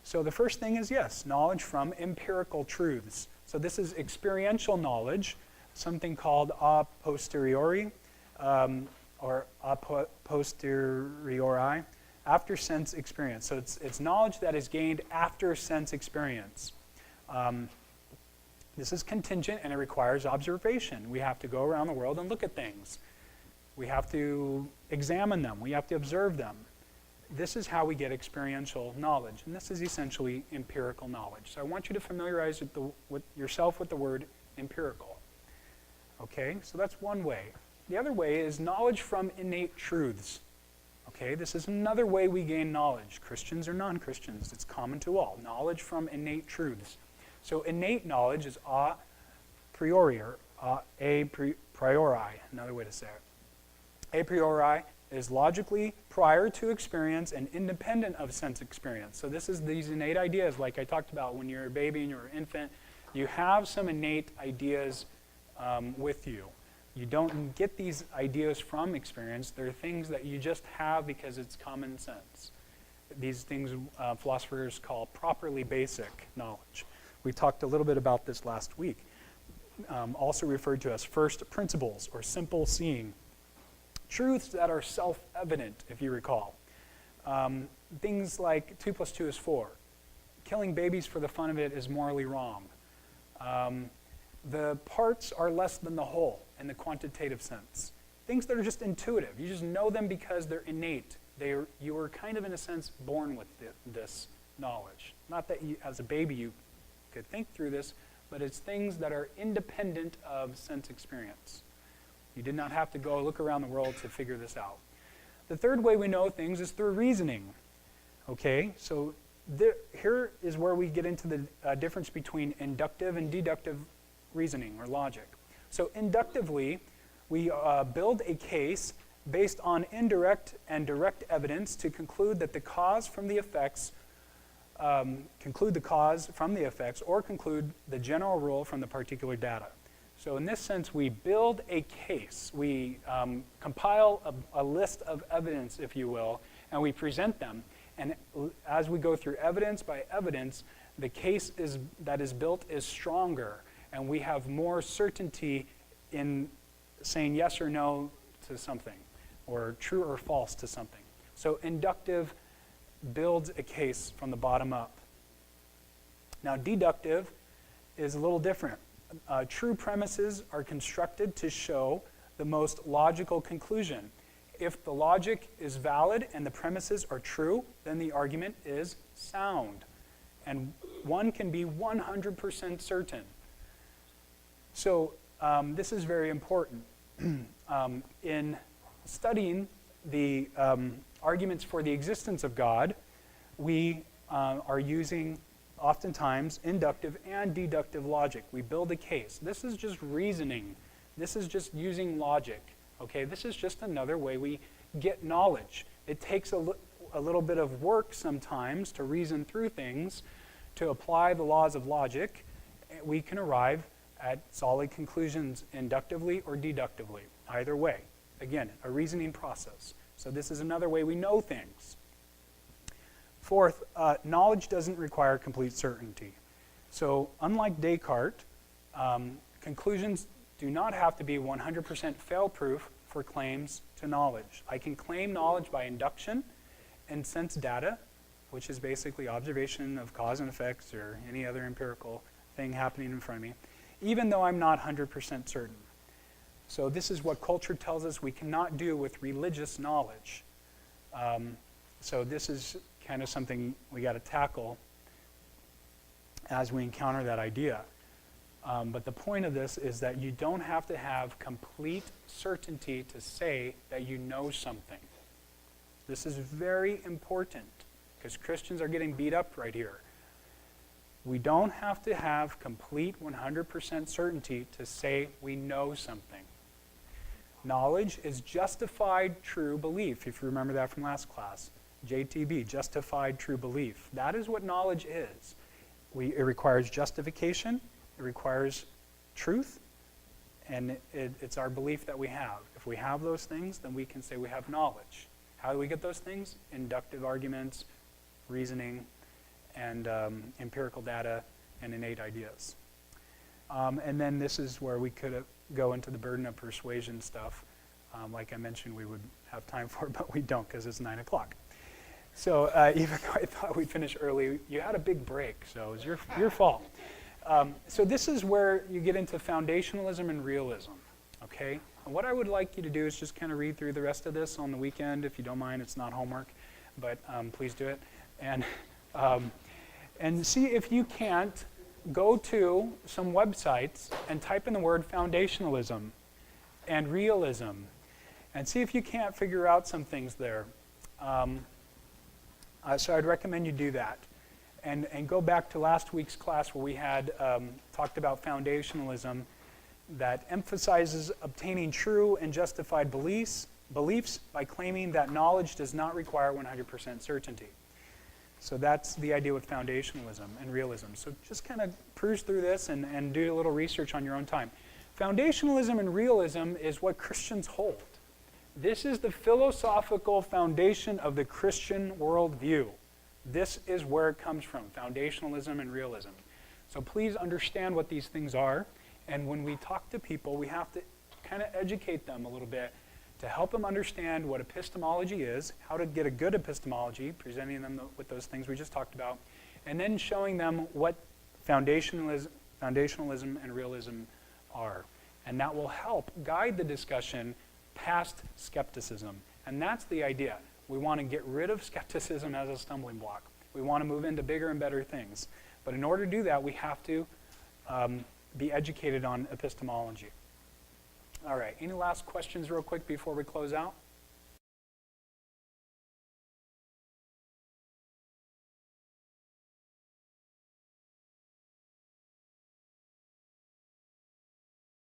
So the first thing is, yes, knowledge from empirical truths. So this is experiential knowledge, something called a posteriori, or a posteriori, after sense experience. So it's knowledge that is gained after sense experience. This is contingent, and it requires observation. We have to go around the world and look at things. We have to examine them. We have to observe them. This is how we get experiential knowledge, and this is essentially empirical knowledge. So I want you to familiarize yourself with the word empirical. Okay, so that's one way. The other way is knowledge from innate truths. Okay, this is another way we gain knowledge, Christians or non-Christians. It's common to all. Knowledge from innate truths. So innate knowledge is a priori, or a priori, another way to say it. A priori is logically prior to experience and independent of sense experience. So this is these innate ideas, like I talked about when you're a baby and you're an infant. You have some innate ideas with you. You don't get these ideas from experience. They're things that you just have because it's common sense. These things philosophers call properly basic knowledge. We talked a little bit about this last week. Also referred to as first principles or simple seeing. Truths that are self-evident, if you recall. Things like 2 + 2 is 4. Killing babies for the fun of it is morally wrong. The parts are less than the whole in the quantitative sense. Things that are just intuitive. You just know them because they're innate. You were kind of, in a sense, born with this knowledge. Not that you, as a baby you could think through this, but it's things that are independent of sense experience. You did not have to go look around the world to figure this out. The third way we know things is through reasoning. Okay, so here is where we get into the difference between inductive and deductive reasoning or logic. So inductively, we build a case based on indirect and direct evidence to conclude that the cause from the effects, conclude the cause from the effects, or conclude the general rule from the particular data. So in this sense, we build a case. We compile a list of evidence, if you will, and we present them. And as we go through evidence by evidence, the case that is built is stronger, and we have more certainty in saying yes or no to something, or true or false to something. So inductive builds a case from the bottom up. Now deductive is a little different. True premises are constructed to show the most logical conclusion. If the logic is valid and the premises are true, then the argument is sound. And one can be 100% certain. So this is very important. In studying the arguments for the existence of God, we are using oftentimes inductive and deductive logic. We build a case. This is just reasoning. This is just using logic. Okay, this is just another way we get knowledge. It takes a little bit of work sometimes to reason through things, to apply the laws of logic. We can arrive at solid conclusions inductively or deductively. Either way. Again, a reasoning process. So this is another way we know things. Fourth, knowledge doesn't require complete certainty. So unlike Descartes, conclusions do not have to be 100% fail-proof for claims to knowledge. I can claim knowledge by induction, and sense data, which is basically observation of cause and effects or any other empirical thing happening in front of me, even though I'm not 100% certain. So this is what culture tells us we cannot do with religious knowledge. So this is kind of something we got to tackle as we encounter that idea. But the point of this is that you don't have to have complete certainty to say that you know something. This is very important because Christians are getting beat up right here. We don't have to have complete 100% certainty to say we know something. Knowledge is justified true belief, if you remember that from last class. JTB, justified true belief. That is what knowledge is. It requires justification, it requires truth, and it's our belief that we have. If we have those things, then we can say we have knowledge. How do we get those things? Inductive arguments, reasoning, and empirical data, and innate ideas. And then this is where we could go into the burden of persuasion stuff. Like I mentioned, we would have time for it, but we don't because it's 9 o'clock. So even though I thought we'd finish early, you had a big break, so it was your fault. So this is where you get into foundationalism and realism, okay? And what I would like you to do is just kind of read through the rest of this on the weekend, if you don't mind. It's not homework, but please do it. And see if you can't go to some websites and type in the word foundationalism and realism and see if you can't figure out some things there. So I'd recommend you do that. And go back to last week's class where we had talked about foundationalism that emphasizes obtaining true and justified beliefs by claiming that knowledge does not require 100% certainty. So that's the idea with foundationalism and realism. So just kind of peruse through this and do a little research on your own time. Foundationalism and realism is what Christians hold. This is the philosophical foundation of the Christian worldview. This is where it comes from, foundationalism and realism. So please understand what these things are. And when we talk to people, we have to kind of educate them a little bit to help them understand what epistemology is, how to get a good epistemology, presenting them with those things we just talked about, and then showing them what foundationalism and realism are. And that will help guide the discussion past skepticism. And that's the idea. We want to get rid of skepticism as a stumbling block. We want to move into bigger and better things. But in order to do that, we have to be educated on epistemology. All right, any last questions real quick before we close out?